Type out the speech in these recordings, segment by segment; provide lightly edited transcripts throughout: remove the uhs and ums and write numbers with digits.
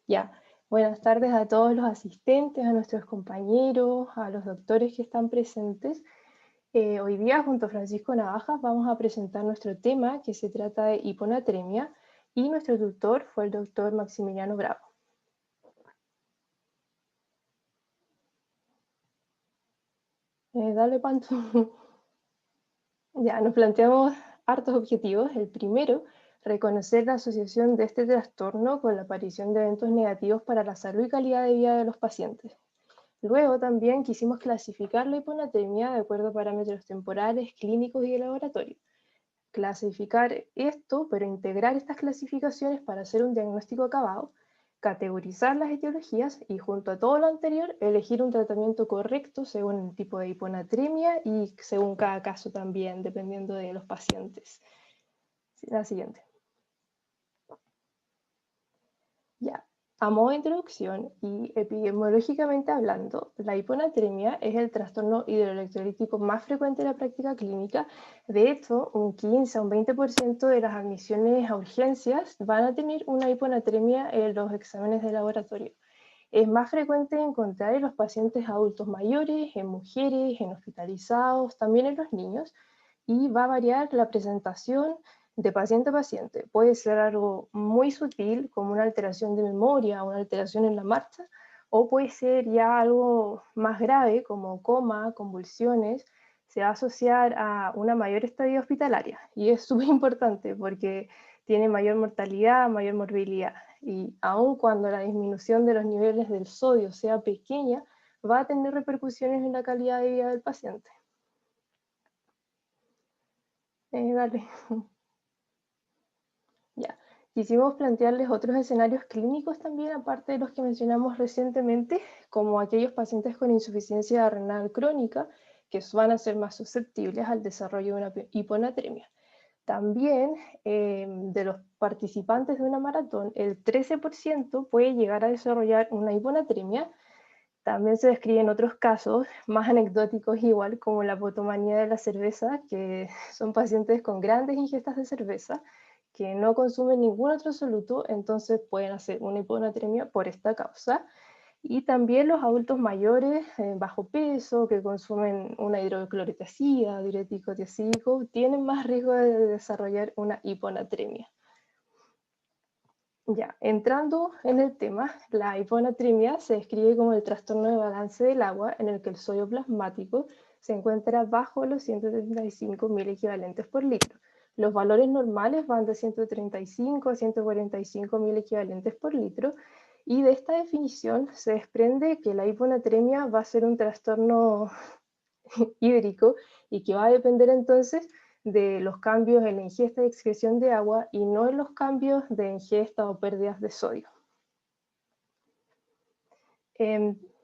Ya, buenas tardes a todos los asistentes, a nuestros compañeros, a los doctores que están presentes. Hoy día, junto a Francisco Navajas, vamos a presentar nuestro tema, que se trata de hiponatremia, y nuestro tutor fue el doctor Maximiliano Bravo. Dale, Panto. Ya, nos planteamos hartos objetivos. El primero, reconocer la asociación de este trastorno con la aparición de eventos negativos para la salud y calidad de vida de los pacientes. Luego también quisimos clasificar la hiponatremia de acuerdo a parámetros temporales, clínicos y de laboratorio. Clasificar esto, pero integrar estas clasificaciones para hacer un diagnóstico acabado, categorizar las etiologías y junto a todo lo anterior, elegir un tratamiento correcto según el tipo de hiponatremia y según cada caso también, dependiendo de los pacientes. La siguiente. Ya. A modo de introducción y epidemiológicamente hablando, la hiponatremia es el trastorno hidroelectrolítico más frecuente en la práctica clínica. De hecho, un 15 a un 20% de las admisiones a urgencias van a tener una hiponatremia en los exámenes de laboratorio. Es más frecuente encontrar en los pacientes adultos mayores, en mujeres, en hospitalizados, también en los niños, y va a variar la presentación de paciente a paciente. Puede ser algo muy sutil, como una alteración de memoria, una alteración en la marcha, o puede ser ya algo más grave, como coma, convulsiones. Se va a asociar a una mayor estadía hospitalaria, y es súper importante porque tiene mayor mortalidad, mayor morbilidad, y aun cuando la disminución de los niveles del sodio sea pequeña, va a tener repercusiones en la calidad de vida del paciente. Dale. Ya. Quisimos plantearles otros escenarios clínicos también, aparte de los que mencionamos recientemente, como aquellos pacientes con insuficiencia renal crónica, que van a ser más susceptibles al desarrollo de una hiponatremia. También de los participantes de una maratón, el 13% puede llegar a desarrollar una hiponatremia. También se describen otros casos más anecdóticos igual, como la potomanía de la cerveza, que son pacientes con grandes ingestas de cerveza que no consumen ningún otro soluto, entonces pueden hacer una hiponatremia por esta causa. Y también los adultos mayores, bajo peso, que consumen una hidroclorotiazida, diurético tiazídico, tienen más riesgo de desarrollar una hiponatremia. Ya, entrando en el tema, la hiponatremia se describe como el trastorno de balance del agua en el que el sodio plasmático se encuentra bajo los 135 mil equivalentes por litro. Los valores normales van de 135 a 145 mil equivalentes por litro, y de esta definición se desprende que la hiponatremia va a ser un trastorno hídrico y que va a depender entonces de los cambios en la ingesta y excreción de agua y no en los cambios de ingesta o pérdidas de sodio.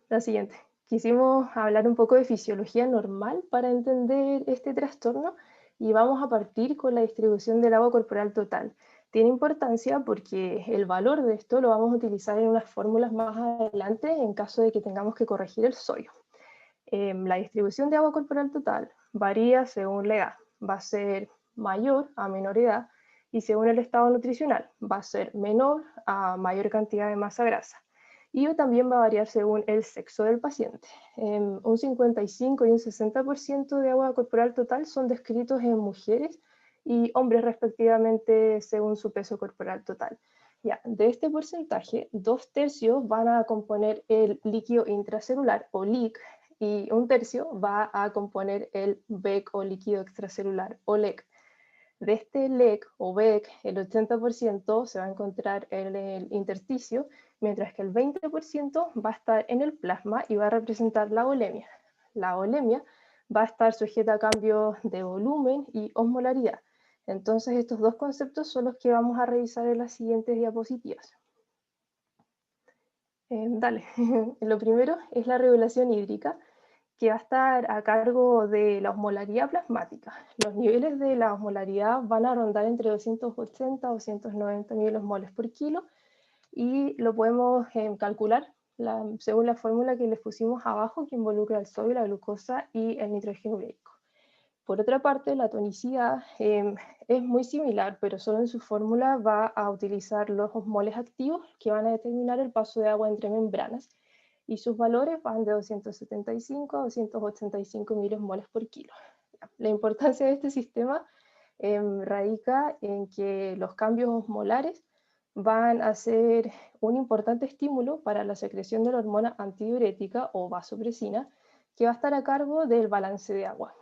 La siguiente. Quisimos hablar un poco de fisiología normal para entender este trastorno y vamos a partir con la distribución del agua corporal total. Tiene importancia porque el valor de esto lo vamos a utilizar en unas fórmulas más adelante en caso de que tengamos que corregir el sodio. La distribución de agua corporal total varía según la edad. Va a ser mayor a menor edad y según el estado nutricional va a ser menor a mayor cantidad de masa grasa. Y también va a variar según el sexo del paciente. Un 55 y un 60% de agua corporal total son descritos en mujeres y hombres respectivamente según su peso corporal total. Ya, de este porcentaje, 2/3 van a componer el líquido intracelular o LIC, y 1/3 va a componer el BEC o líquido extracelular o LEC. De este LEC o BEC, el 80% se va a encontrar en el intersticio, mientras que el 20% va a estar en el plasma y va a representar la volemia. La volemia va a estar sujeta a cambios de volumen y osmolaridad. Entonces estos dos conceptos son los que vamos a revisar en las siguientes diapositivas. Dale. Lo primero es la regulación hídrica, que va a estar a cargo de la osmolaridad plasmática. Los niveles de la osmolaridad van a rondar entre 280 a 290 milimoles por kilo y lo podemos calcular según la fórmula que les pusimos abajo, que involucra el sodio, la glucosa y el nitrógeno ureico. Por otra parte, la tonicidad es muy similar, pero solo en su fórmula va a utilizar los osmoles activos que van a determinar el paso de agua entre membranas, y sus valores van de 275 a 285 miliosmoles por kilo. La importancia de este sistema radica en que los cambios osmolares van a ser un importante estímulo para la secreción de la hormona antidiurética o vasopresina, que va a estar a cargo del balance de agua.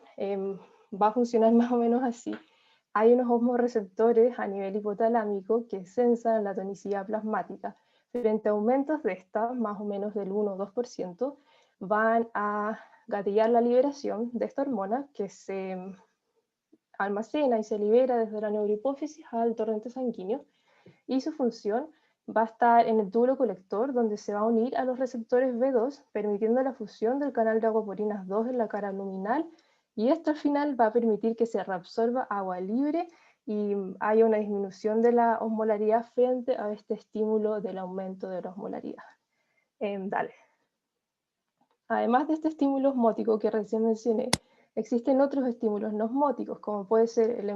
Va a funcionar más o menos así. Hay unos osmoreceptores a nivel hipotalámico que sensan la tonicidad plasmática. Frente a aumentos de esta, más o menos del 1 o 2%, van a gatillar la liberación de esta hormona que se almacena y se libera desde la neurohipófisis al torrente sanguíneo, y su función va a estar en el túbulo colector, donde se va a unir a los receptores B2, permitiendo la fusión del canal de aguaporinas 2 en la cara luminal, y esto al final va a permitir que se reabsorba agua libre y haya una disminución de la osmolaridad frente a este estímulo del aumento de la osmolaridad. Dale. Además de este estímulo osmótico que recién mencioné, existen otros estímulos no osmóticos, como puede ser el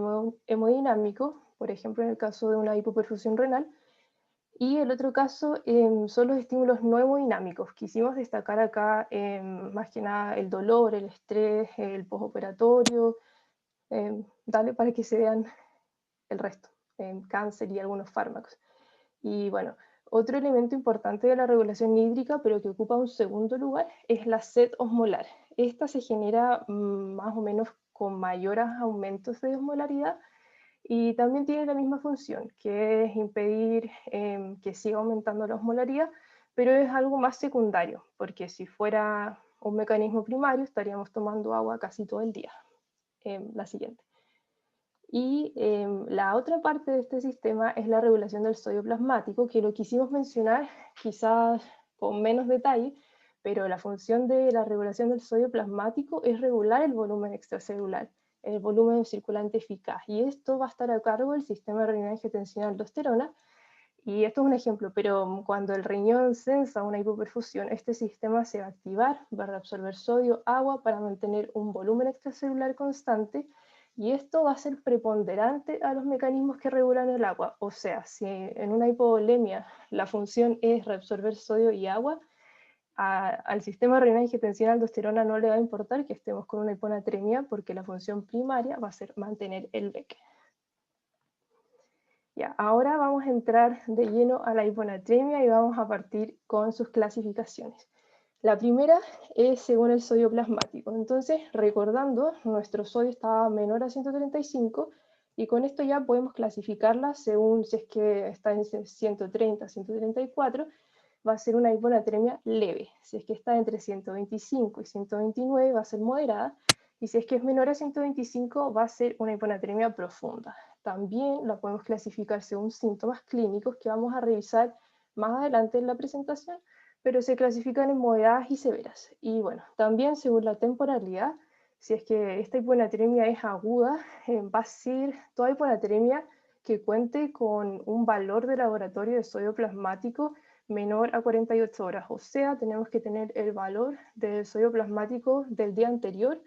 hemodinámico, por ejemplo en el caso de una hipoperfusión renal, y el otro caso son los estímulos no hemodinámicos. Quisimos destacar acá más que nada el dolor, el estrés, el postoperatorio, dale para que se vean el resto, cáncer y algunos fármacos. Y bueno, otro elemento importante de la regulación hídrica, pero que ocupa un segundo lugar, es la sed osmolar. Esta se genera más o menos con mayores aumentos de osmolaridad, y también tiene la misma función, que es impedir que siga aumentando la osmolaridad, pero es algo más secundario, porque si fuera un mecanismo primario estaríamos tomando agua casi todo el día. La siguiente. Y la otra parte de este sistema es la regulación del sodio plasmático, que lo quisimos mencionar quizás con menos detalle, pero la función de la regulación del sodio plasmático es regular el volumen extracelular, el volumen circulante eficaz, y esto va a estar a cargo del sistema renina-angiotensina-aldosterona. Y esto es un ejemplo, pero cuando el riñón sensa una hipoperfusión, este sistema se va a activar, va a reabsorber sodio, agua para mantener un volumen extracelular constante, y esto va a ser preponderante a los mecanismos que regulan el agua. O sea, si en una hipovolemia la función es reabsorber sodio y agua, al sistema renina-angiotensina-aldosterona no le va a importar que estemos con una hiponatremia, porque la función primaria va a ser mantener el BEC. Ya, ahora vamos a entrar de lleno a la hiponatremia y vamos a partir con sus clasificaciones. La primera es según el sodio plasmático. Entonces, recordando, nuestro sodio estaba menor a 135, y con esto ya podemos clasificarla según si es que está en 130, 134, va a ser una hiponatremia leve. Si es que está entre 125 y 129 va a ser moderada, y si es que es menor a 125 va a ser una hiponatremia profunda. También la podemos clasificar según síntomas clínicos que vamos a revisar más adelante en la presentación, pero se clasifican en moderadas y severas. Y bueno, también según la temporalidad, si es que esta hiponatremia es aguda, va a ser toda hiponatremia que cuente con un valor de laboratorio de sodio plasmático menor a 48 horas. O sea, tenemos que tener el valor del sodio plasmático del día anterior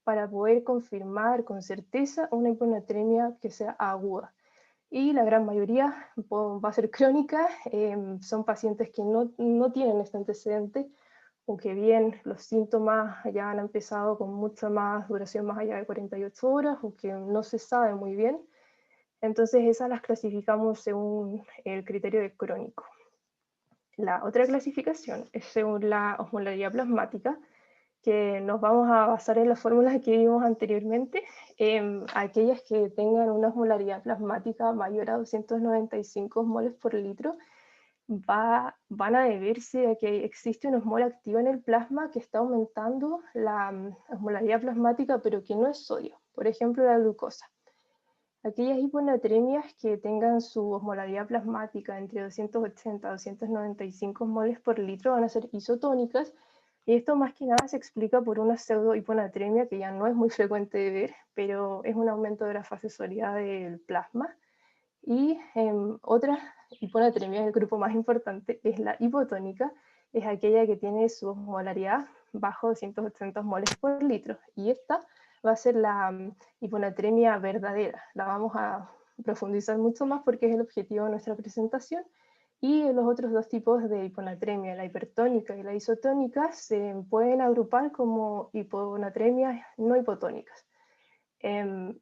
para poder confirmar con certeza una hiponatremia que sea aguda. Y la gran mayoría va a ser crónica, son pacientes que no tienen este antecedente, o que bien los síntomas ya han empezado con mucha más duración más allá de 48 horas, o que no se sabe muy bien. Entonces esas las clasificamos según el criterio de crónico. La otra clasificación es según la osmolaridad plasmática, que nos vamos a basar en las fórmulas que vimos anteriormente. Aquellas que tengan una osmolaridad plasmática mayor a 295 osmoles por litro van a deberse a que existe un osmol activo en el plasma que está aumentando la osmolaridad plasmática, pero que no es sodio, por ejemplo la glucosa. Aquellas hiponatremias que tengan su osmolaridad plasmática entre 280 y 295 moles por litro van a ser isotónicas, y esto más que nada se explica por una pseudohiponatremia que ya no es muy frecuente de ver, pero es un aumento de la fase sólida del plasma. Y otra hiponatremia, el grupo más importante, es la hipotónica, es aquella que tiene su osmolaridad bajo 280 moles por litro, y esta va a ser la hiponatremia verdadera. La vamos a profundizar mucho más porque es el objetivo de nuestra presentación. Y los otros dos tipos de hiponatremia, la hipertónica y la isotónica, se pueden agrupar como hiponatremias no hipotónicas.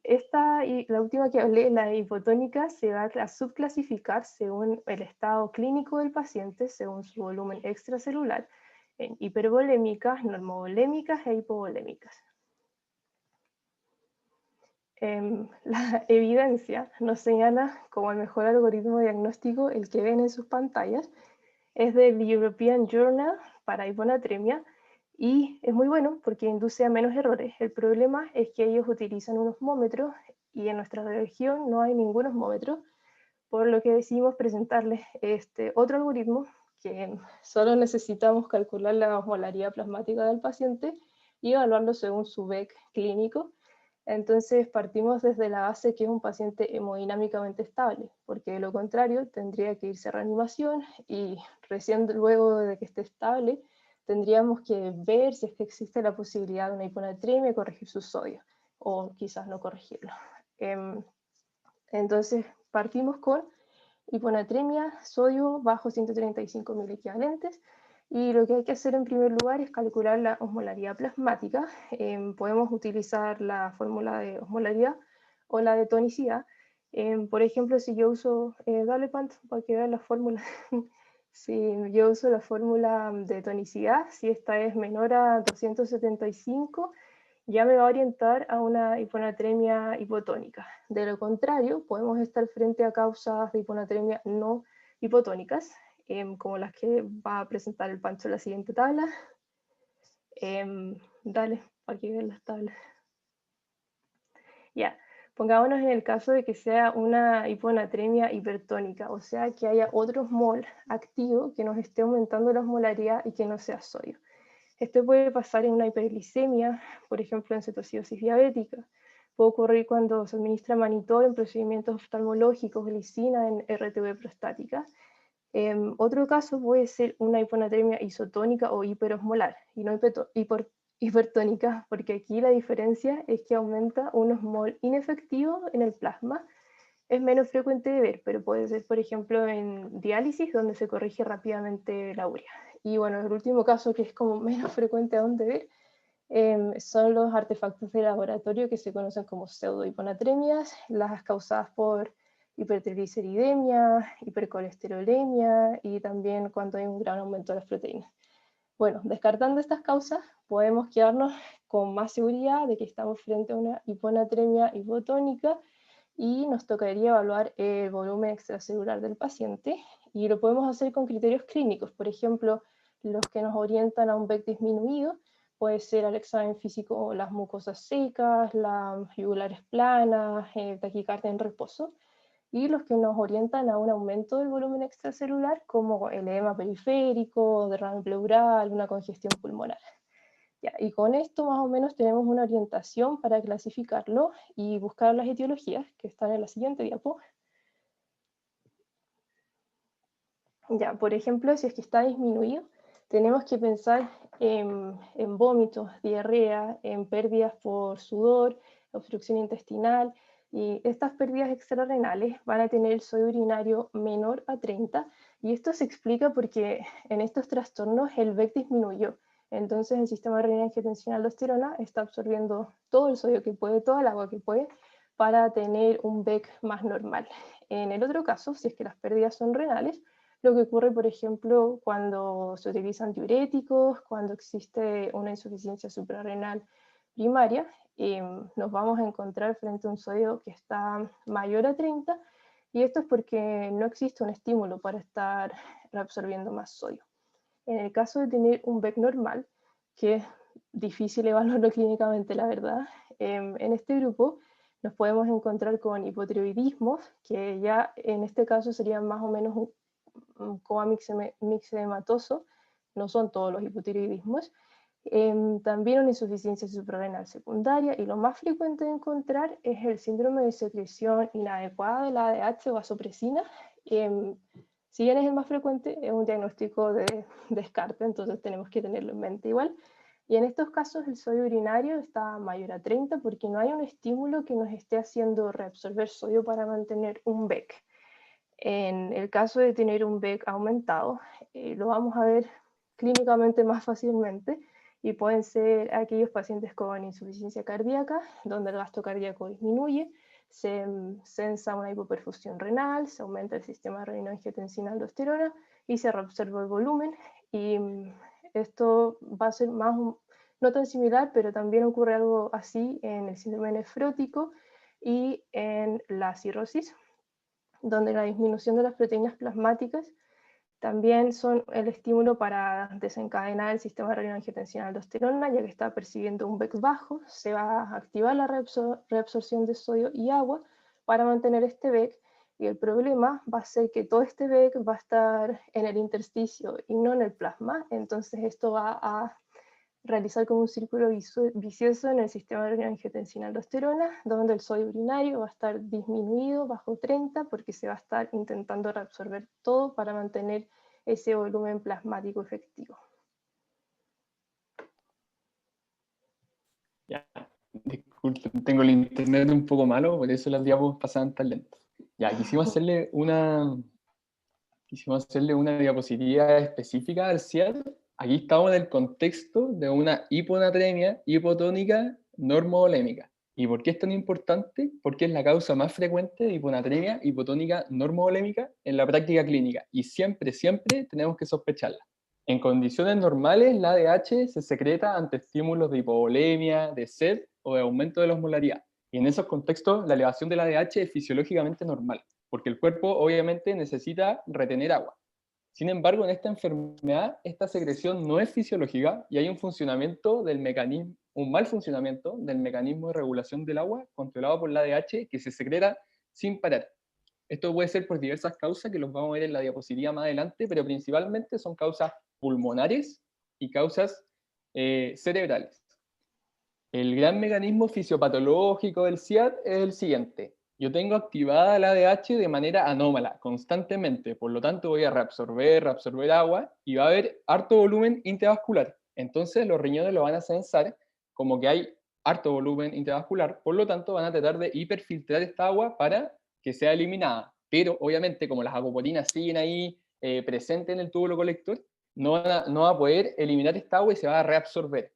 Esta y la última que hablé, la hipotónica, se va a subclasificar según el estado clínico del paciente, según su volumen extracelular, en hipervolémicas, normovolémicas e hipovolémicas. La evidencia nos señala como el mejor algoritmo diagnóstico, el que ven en sus pantallas, es del European Journal para hiponatremia, y es muy bueno porque induce a menos errores. El problema es que ellos utilizan un osmómetro y en nuestra región no hay ningún osmómetro, por lo que decidimos presentarles este otro algoritmo que solo necesitamos calcular la osmolaridad plasmática del paciente y evaluarlo según su VEC clínico. Entonces partimos desde la base que es un paciente hemodinámicamente estable, porque de lo contrario tendría que irse a reanimación y recién luego de que esté estable tendríamos que ver si es que existe la posibilidad de una hiponatremia y corregir su sodio, o quizás no corregirlo. Entonces partimos con hiponatremia, sodio bajo 135 miliequivalentes, y lo que hay que hacer en primer lugar es calcular la osmolaridad plasmática. Podemos utilizar la fórmula de osmolaridad o la de tonicidad. Por ejemplo, si yo uso, dale Pant para que vean la fórmula. Si yo uso la fórmula de tonicidad, si esta es menor a 275, ya me va a orientar a una hiponatremia hipotónica. De lo contrario, podemos estar frente a causas de hiponatremia no hipotónicas, como las que va a presentar el Pancho en la siguiente tabla. Dale, para que vean las tablas. Ya, pongámonos en el caso de que sea una hiponatremia hipertónica, o sea que haya otro mol activo que nos esté aumentando la osmolaridad y que no sea sodio. Esto puede pasar en una hiperglicemia, por ejemplo en cetocidosis diabética. Puede ocurrir cuando se administra manitol en procedimientos oftalmológicos, glicina en RTV prostática. Otro caso puede ser una hiponatremia isotónica o hiperosmolar, y no hipertónica, porque aquí la diferencia es que aumenta un osmol inefectivo en el plasma. Es menos frecuente de ver, pero puede ser, por ejemplo, en diálisis, donde se corrige rápidamente la urea. Y bueno, el último caso que es como menos frecuente aún de ver son los artefactos de laboratorio que se conocen como pseudohiponatremias, las causadas por hipertrigliceridemia, hipercolesterolemia y también cuando hay un gran aumento de las proteínas. Bueno, descartando estas causas, podemos quedarnos con más seguridad de que estamos frente a una hiponatremia hipotónica y nos tocaría evaluar el volumen extracelular del paciente, y lo podemos hacer con criterios clínicos, por ejemplo, los que nos orientan a un VEC disminuido, puede ser al examen físico las mucosas secas, las yugulares planas, taquicardia en reposo, y los que nos orientan a un aumento del volumen extracelular como el edema periférico, derrame pleural, una congestión pulmonar. Ya, y con esto más o menos tenemos una orientación para clasificarlo y buscar las etiologías que están en la siguiente diapo. Ya, por ejemplo, si es que está disminuido, tenemos que pensar en vómitos, diarrea, en pérdidas por sudor, obstrucción intestinal, y estas pérdidas extrarrenales van a tener el sodio urinario menor a 30, y esto se explica porque en estos trastornos el VEC disminuyó. Entonces el sistema renina angiotensina aldosterona está absorbiendo todo el sodio que puede, toda el agua que puede, para tener un VEC más normal. En el otro caso, si es que las pérdidas son renales, lo que ocurre, por ejemplo, cuando se utilizan diuréticos, cuando existe una insuficiencia suprarrenal primaria, nos vamos a encontrar frente a un sodio que está mayor a 30, y esto es porque no existe un estímulo para estar reabsorbiendo más sodio. En el caso de tener un VEC normal, que es difícil evaluarlo clínicamente, la verdad, en este grupo nos podemos encontrar con hipotiroidismos, que ya en este caso serían más o menos un coma mixedematoso, no son todos los hipotiroidismos. También una insuficiencia suprarrenal secundaria, y lo más frecuente de encontrar es el síndrome de secreción inadecuada de la ADH o vasopresina. Si bien es el más frecuente, es un diagnóstico de descarte, entonces tenemos que tenerlo en mente igual. Y en estos casos el sodio urinario está mayor a 30 porque no hay un estímulo que nos esté haciendo reabsorber sodio para mantener un BEC. En el caso de tener un BEC aumentado, lo vamos a ver clínicamente más fácilmente y pueden ser aquellos pacientes con insuficiencia cardíaca, donde el gasto cardíaco disminuye, se sensa una hipoperfusión renal, se aumenta el sistema renina-angiotensina-aldosterona y se reabsorbe el volumen. Y esto va a ser más, no tan similar, pero también ocurre algo así en el síndrome nefrótico y en la cirrosis, donde la disminución de las proteínas plasmáticas también son el estímulo para desencadenar el sistema renina-angiotensina-aldosterona, ya que está percibiendo un BEC bajo, se va a activar la reabsorción de sodio y agua para mantener este BEC, y el problema va a ser que todo este BEC va a estar en el intersticio y no en el plasma, entonces esto va a realizar como un círculo vicioso en el sistema de angiotensina-aldosterona, donde el sodio urinario va a estar disminuido bajo 30 porque se va a estar intentando reabsorber todo para mantener ese volumen plasmático efectivo. Ya, disculpe, tengo el internet un poco malo, por eso las diapos pasaban tan lentas. Ya, quisimos hacerle una diapositiva específica al CIAD. Aquí estamos en el contexto de una hiponatremia hipotónica normovolémica. ¿Y por qué es tan importante? Porque es la causa más frecuente de hiponatremia hipotónica normovolémica en la práctica clínica. Y siempre, siempre tenemos que sospecharla. En condiciones normales, la ADH se secreta ante estímulos de hipovolemia, de sed o de aumento de la osmolaridad. Y en esos contextos, la elevación de la ADH es fisiológicamente normal, porque el cuerpo obviamente necesita retener agua. Sin embargo, en esta enfermedad, esta secreción no es fisiológica y hay un funcionamiento del mecanismo, un mal funcionamiento del mecanismo de regulación del agua controlado por la ADH que se secreta sin parar. Esto puede ser por diversas causas que los vamos a ver en la diapositiva más adelante, pero principalmente son causas pulmonares y causas cerebrales. El gran mecanismo fisiopatológico del CIAD es el siguiente. Yo tengo activada la ADH de manera anómala, constantemente, por lo tanto voy a reabsorber agua y va a haber harto volumen intravascular. Entonces los riñones lo van a censar como que hay harto volumen intravascular, por lo tanto van a tratar de hiperfiltrar esta agua para que sea eliminada. Pero obviamente como las acupotinas siguen ahí presentes en el túbulo colector, no va a poder eliminar esta agua y se va a reabsorber.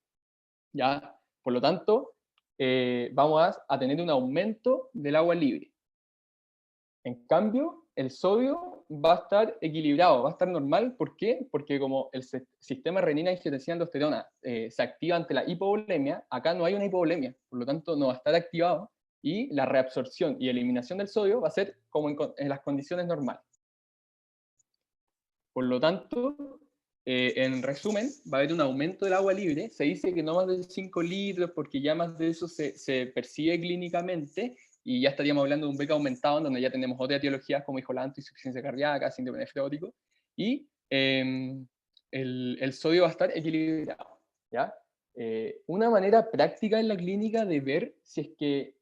¿Ya? Por lo tanto, vamos a tener un aumento del agua libre. En cambio, el sodio va a estar equilibrado, va a estar normal. ¿Por qué? Porque como el sistema renina-angiotensina-aldosterona se activa ante la hipovolemia, acá no hay una hipovolemia, por lo tanto no va a estar activado y la reabsorción y eliminación del sodio va a ser como en las condiciones normales. Por lo tanto, en resumen, va a haber un aumento del agua libre. Se dice que no más de 5 litros, porque ya más de eso se percibe clínicamente, y ya estaríamos hablando de un BEC aumentado, en donde ya tenemos otras etiologías como hijolanto, insuficiencia cardíaca, síndrome nefrótico, y el sodio va a estar equilibrado. ¿Ya? Una manera práctica en la clínica de ver si es que,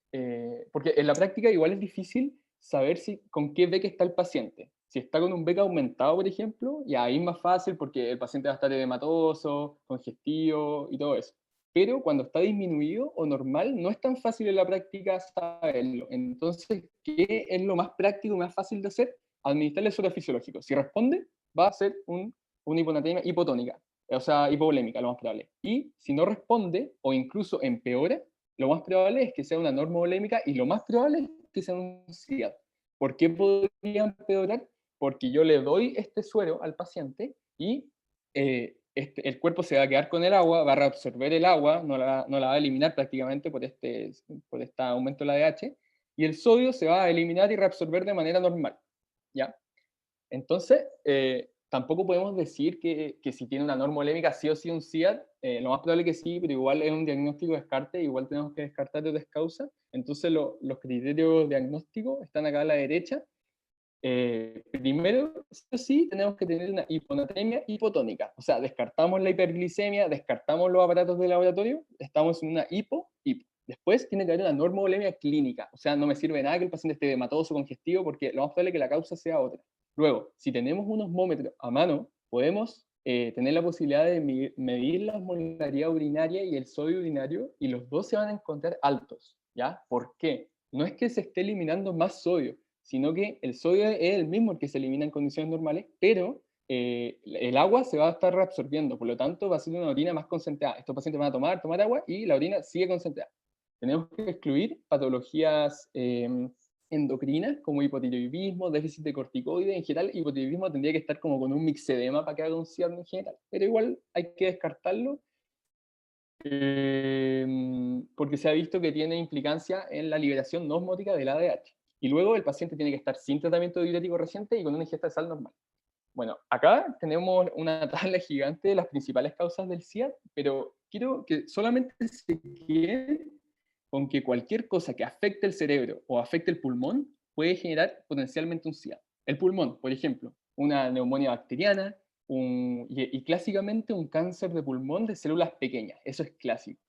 porque en la práctica igual es difícil saber con qué BEC está el paciente. Si está con un BEC aumentado, por ejemplo, ya ahí es más fácil porque el paciente va a estar edematoso, congestivo y todo eso. Pero cuando está disminuido o normal, no es tan fácil en la práctica saberlo. Entonces, ¿qué es lo más práctico y más fácil de hacer? Administrarle suero fisiológico. Si responde, va a ser una hiponatremia hipotónica, o sea, hipovolémica, lo más probable. Y si no responde o incluso empeora, lo más probable es que sea una normovolémica y lo más probable es que sea un CIAD. ¿Por qué podría empeorar? Porque yo le doy este suero al paciente y el cuerpo se va a quedar con el agua, va a reabsorber el agua, no la va a eliminar prácticamente por este aumento de la ADH, y el sodio se va a eliminar y reabsorber de manera normal. ¿Ya? Entonces, tampoco podemos decir que si tiene una normovolémica sí o sí un CIAD, lo más probable que sí, pero igual es un diagnóstico de descarte, igual tenemos que descartar de otras causas. Entonces los criterios diagnósticos están acá a la derecha. Primero, sí, tenemos que tener una hiponatremia hipotónica, o sea, descartamos la hiperglicemia, descartamos los aparatos de laboratorio, estamos en una hipo. Después tiene que haber una normovolemia clínica, o sea, no me sirve nada que el paciente esté edematoso, congestivo, porque lo más probable es que la causa sea otra. Luego, si tenemos un osmómetro a mano, podemos tener la posibilidad de medir la osmolaridad urinaria y el sodio urinario, y los dos se van a encontrar altos, ¿ya? ¿Por qué? No es que se esté eliminando más sodio, sino que el sodio es el mismo que se elimina en condiciones normales, pero el agua se va a estar reabsorbiendo, por lo tanto va a ser una orina más concentrada. Estos pacientes van a tomar agua y la orina sigue concentrada. Tenemos que excluir patologías endocrinas como hipotiroidismo, déficit de corticoides. En general, hipotiroidismo tendría que estar como con un mixedema para que haga un cierre en general, pero igual hay que descartarlo porque se ha visto que tiene implicancia en la liberación no osmótica del ADH. Y luego el paciente tiene que estar sin tratamiento diurético reciente y con una ingesta de sal normal. Bueno, acá tenemos una tabla gigante de las principales causas del SIAD, pero quiero que solamente se quede con que cualquier cosa que afecte el cerebro o afecte el pulmón puede generar potencialmente un SIAD. El pulmón, por ejemplo, una neumonía bacteriana y clásicamente un cáncer de pulmón de células pequeñas, eso es clásico.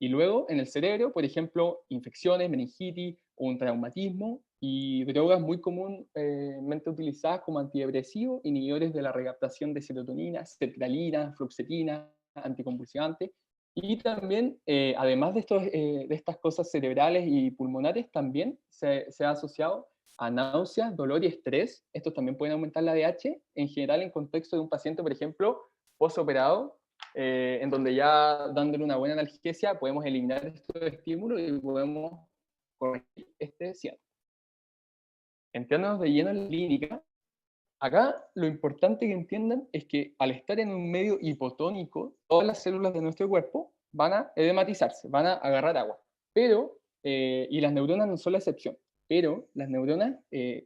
Y luego en el cerebro, por ejemplo, infecciones, meningitis, un traumatismo y drogas muy comúnmente utilizadas como antidepresivos, inhibidores de la recaptación de serotonina, sertralina, fluoxetina, anticonvulsivantes. Y también, además de estas cosas cerebrales y pulmonares, también se ha asociado a náuseas, dolor y estrés. Estos también pueden aumentar la ADH, en general en contexto de un paciente, por ejemplo, postoperado, en donde ya dándole una buena analgesia podemos eliminar estos estímulos y podemos corregir este SIAD. Entrándonos de lleno en la clínica, acá lo importante que entiendan es que al estar en un medio hipotónico, todas las células de nuestro cuerpo van a edematizarse, van a agarrar agua. Pero, y las neuronas no son la excepción, pero las neuronas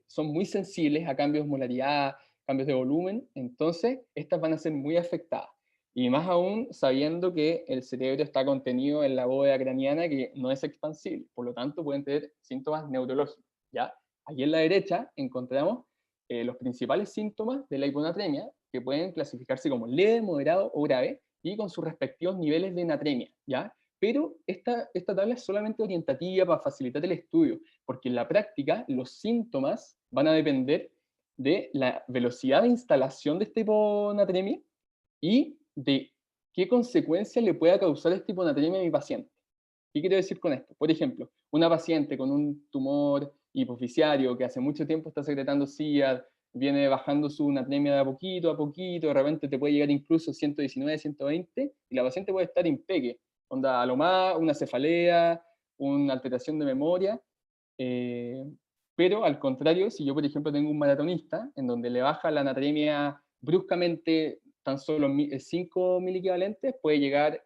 son muy sensibles a cambios de molaridad, cambios de volumen, entonces estas van a ser muy afectadas. Y más aún sabiendo que el cerebro está contenido en la bóveda craneana que no es expansible, por lo tanto pueden tener síntomas neurológicos, ¿ya? Aquí en la derecha encontramos los principales síntomas de la hiponatremia, que pueden clasificarse como leve, moderado o grave, y con sus respectivos niveles de natremia, ¿ya? Pero esta tabla es solamente orientativa para facilitar el estudio, porque en la práctica los síntomas van a depender de la velocidad de instalación de esta hiponatremia y de qué consecuencias le pueda causar esta hiponatremia a mi paciente. ¿Qué quiero decir con esto? Por ejemplo, una paciente con un tumor hipofisiario que hace mucho tiempo está secretando SIAD, viene bajando su natremia de a poquito, de repente te puede llegar incluso 119, 120, y la paciente puede estar impeque, onda, a lo más una cefalea, una alteración de memoria, eh, pero al contrario, si yo por ejemplo tengo un maratonista en donde le baja la natremia bruscamente tan solo 5 miliequivalentes, puede llegar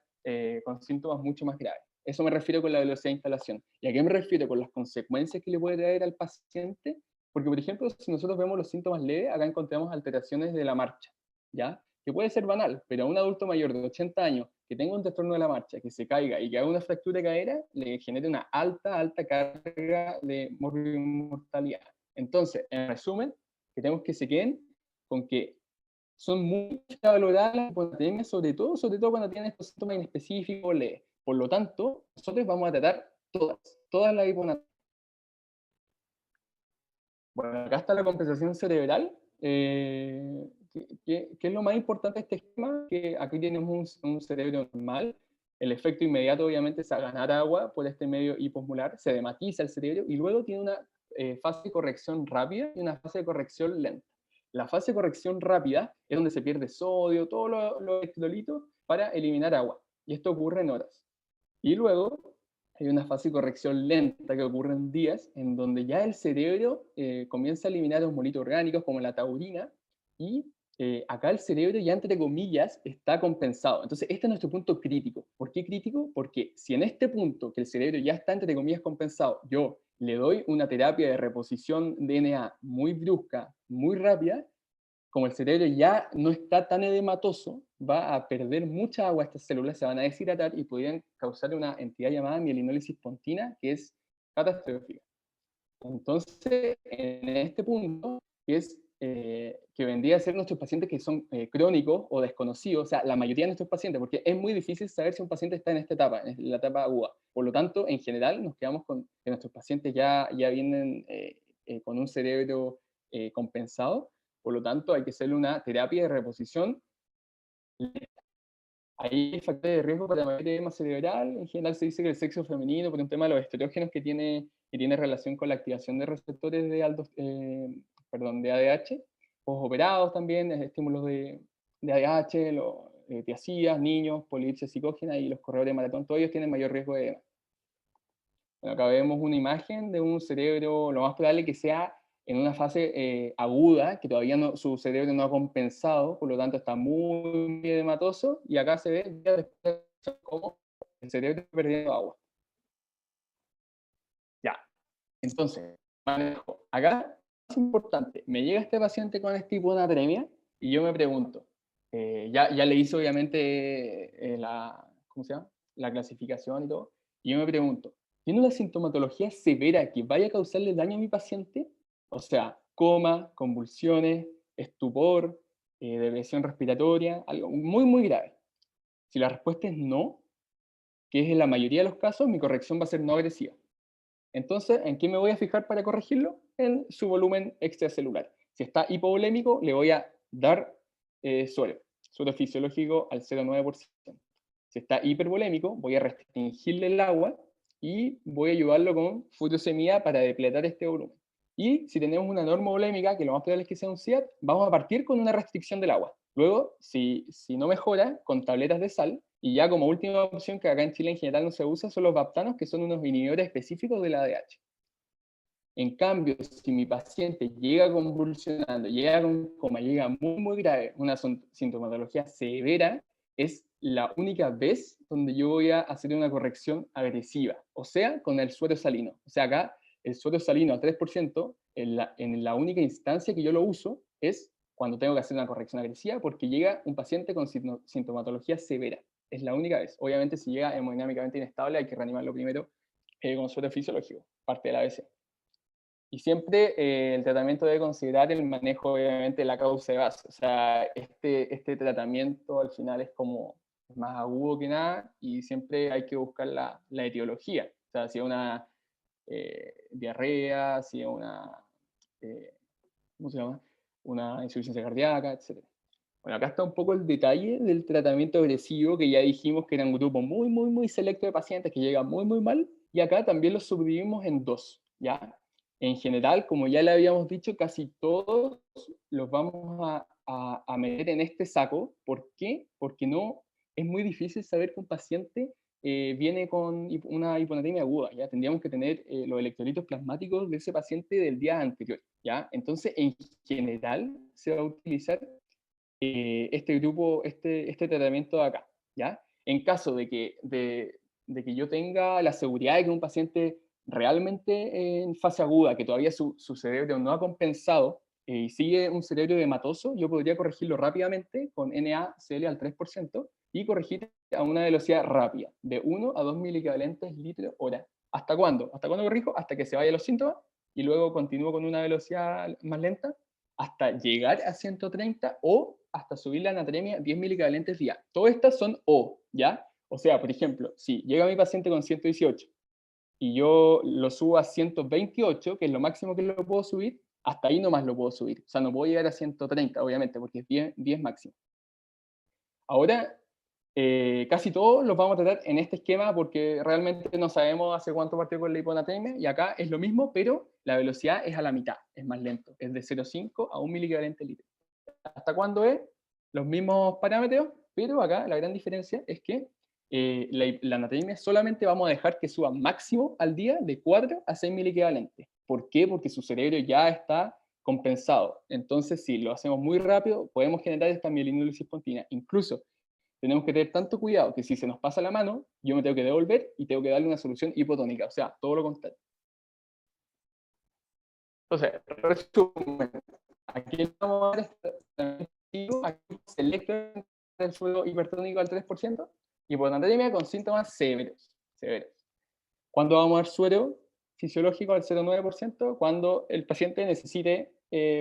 con síntomas mucho más graves. Eso me refiero con la velocidad de instalación. ¿Y a qué me refiero? Con las consecuencias que le puede traer al paciente. Porque, por ejemplo, si nosotros vemos los síntomas leves, acá encontramos alteraciones de la marcha, ¿ya? Que puede ser banal, pero a un adulto mayor de 80 años que tenga un trastorno de la marcha, que se caiga y que haga una fractura de cadera, le genere una alta carga de mortalidad. Entonces, en resumen, queremos que se queden con que son muy valoradas las hiponatremias, sobre todo cuando tienen estos síntomas inespecíficos leves. Por lo tanto, nosotros vamos a tratar todas las hiponatremias. Bueno, acá está la compensación cerebral. ¿Qué es lo más importante de este esquema? Que aquí tenemos un cerebro normal. El efecto inmediato, obviamente, es a ganar agua por este medio hiposmolar, se edematiza el cerebro y luego tiene una fase de corrección rápida y una fase de corrección lenta. La fase de corrección rápida es donde se pierde sodio, todos los electrolitos para eliminar agua. Y esto ocurre en horas. Y luego hay una fase de corrección lenta que ocurre en días, en donde ya el cerebro comienza a eliminar los molitos orgánicos como la taurina, y acá el cerebro ya, entre comillas, está compensado. Entonces, este es nuestro punto crítico. ¿Por qué crítico? Porque si en este punto, que el cerebro ya está, entre comillas, compensado, yo le doy una terapia de reposición DNA muy brusca, muy rápida, como el cerebro ya no está tan edematoso, va a perder mucha agua, estas células se van a deshidratar y podrían causar una entidad llamada mielinólisis pontina, que es catastrófica. Entonces, en este punto, que vendría a ser nuestros pacientes que son crónicos o desconocidos, o sea, la mayoría de nuestros pacientes, porque es muy difícil saber si un paciente está en esta etapa, en la etapa aguda. Por lo tanto, en general, nos quedamos con que nuestros pacientes ya vienen con un cerebro compensado. Por lo tanto, hay que hacerle una terapia de reposición Ahí hay factores de riesgo para mayor edema cerebral. En general se dice que el sexo femenino, por un tema de los esterógenos que tiene relación con la activación de receptores de ADH, operados también, estímulos de ADH, tiazías, niños, polipsia psicógena y los corredores de maratón, todos ellos tienen mayor riesgo de edema. Bueno, acá vemos una imagen de un cerebro, lo más probable que sea en una fase aguda, que todavía su cerebro no ha compensado, por lo tanto está muy edematoso, y acá se ve ya después cómo el cerebro está perdiendo agua. Ya, entonces, manejo. Acá es importante, me llega este paciente con este hiponatremia, y yo me pregunto, ya le hice obviamente ¿cómo se llama? La clasificación y todo, y yo me pregunto, ¿tiene una sintomatología severa que vaya a causarle daño a mi paciente? O sea, coma, convulsiones, estupor, depresión respiratoria, algo muy, muy grave. Si la respuesta es no, que es en la mayoría de los casos, mi corrección va a ser no agresiva. Entonces, ¿en qué me voy a fijar para corregirlo? En su volumen extracelular. Si está hipovolémico, le voy a dar suero fisiológico al 0,9%. Si está hipervolémico, voy a restringirle el agua y voy a ayudarlo con furosemida para depletar este volumen. Y si tenemos una normovolémica, que lo más probable es que sea un CIAT, vamos a partir con una restricción del agua. Luego, si no mejora, con tabletas de sal. Y ya como última opción, que acá en Chile en general no se usa, son los baptanos, que son unos inhibidores específicos de la ADH. En cambio, si mi paciente llega convulsionando, llega con coma, llega muy, muy grave, una sintomatología severa, es la única vez donde yo voy a hacer una corrección agresiva, o sea, con el suero salino. O sea, acá el suero salino a 3%, en la única instancia que yo lo uso es cuando tengo que hacer una corrección agresiva, porque llega un paciente con sintomatología severa. Es la única vez. Obviamente, si llega hemodinámicamente inestable, hay que reanimarlo primero con suero fisiológico, parte de la ABC. Y siempre el tratamiento debe considerar el manejo, obviamente, de la causa de base. O sea, este tratamiento al final es como más agudo que nada y siempre hay que buscar la etiología. O sea, si es una diarrea, si es ¿cómo se llama? Una insuficiencia cardíaca, etc. Bueno, acá está un poco el detalle del tratamiento agresivo, que ya dijimos que era un grupo muy, muy, muy selecto de pacientes que llegan muy, muy mal, y acá también los subdividimos en dos, ¿ya? En general, como ya le habíamos dicho, casi todos los vamos a meter en este saco. ¿Por qué? Porque no es muy difícil saber que un paciente viene con una hiponatremia aguda, ¿ya? Tendríamos que tener los electrolitos plasmáticos de ese paciente del día anterior, ¿ya? Entonces, en general, se va a utilizar este grupo, este tratamiento de acá, ¿ya? En caso de que yo tenga la seguridad de que un paciente realmente en fase aguda, que todavía su cerebro no ha compensado y sigue un cerebro hematoso, yo podría corregirlo rápidamente con NaCl al 3% y corregir a una velocidad rápida, de 1 a 2 miliequivalentes litro hora. ¿Hasta cuándo? ¿Hasta cuándo corrijo? Hasta que se vayan los síntomas y luego continúo con una velocidad más lenta hasta llegar a 130 o hasta subir la natremia 10 milicavalentes día. Todas estas son O, ¿ya? O sea, por ejemplo, si llega mi paciente con 118 y yo lo subo a 128, que es lo máximo que lo puedo subir, hasta ahí nomás lo puedo subir. O sea, no puedo llegar a 130, obviamente, porque es 10 máximo. Ahora, casi todos los vamos a tratar en este esquema porque realmente no sabemos hace cuánto partió con la hiponatremia, y acá es lo mismo, pero la velocidad es a la mitad, es más lento, es de 0,5 a 1 milicavalente litro. ¿Hasta cuándo es? Los mismos parámetros, pero acá la gran diferencia es que la natremia solamente vamos a dejar que suba máximo al día de 4 a 6 miliequivalentes. ¿Por qué? Porque su cerebro ya está compensado. Entonces, si lo hacemos muy rápido, podemos generar esta mielinólisis espontánea. Incluso tenemos que tener tanto cuidado que si se nos pasa la mano, yo me tengo que devolver y tengo que darle una solución hipotónica, o sea, todo lo contrario. Entonces, resumen, aquí vamos a dar aquí selecto el suelo hipertónico al 3%, hiponatremia con síntomas severos. ¿Cuándo vamos a dar suero fisiológico al 0,9%? Cuando el paciente necesite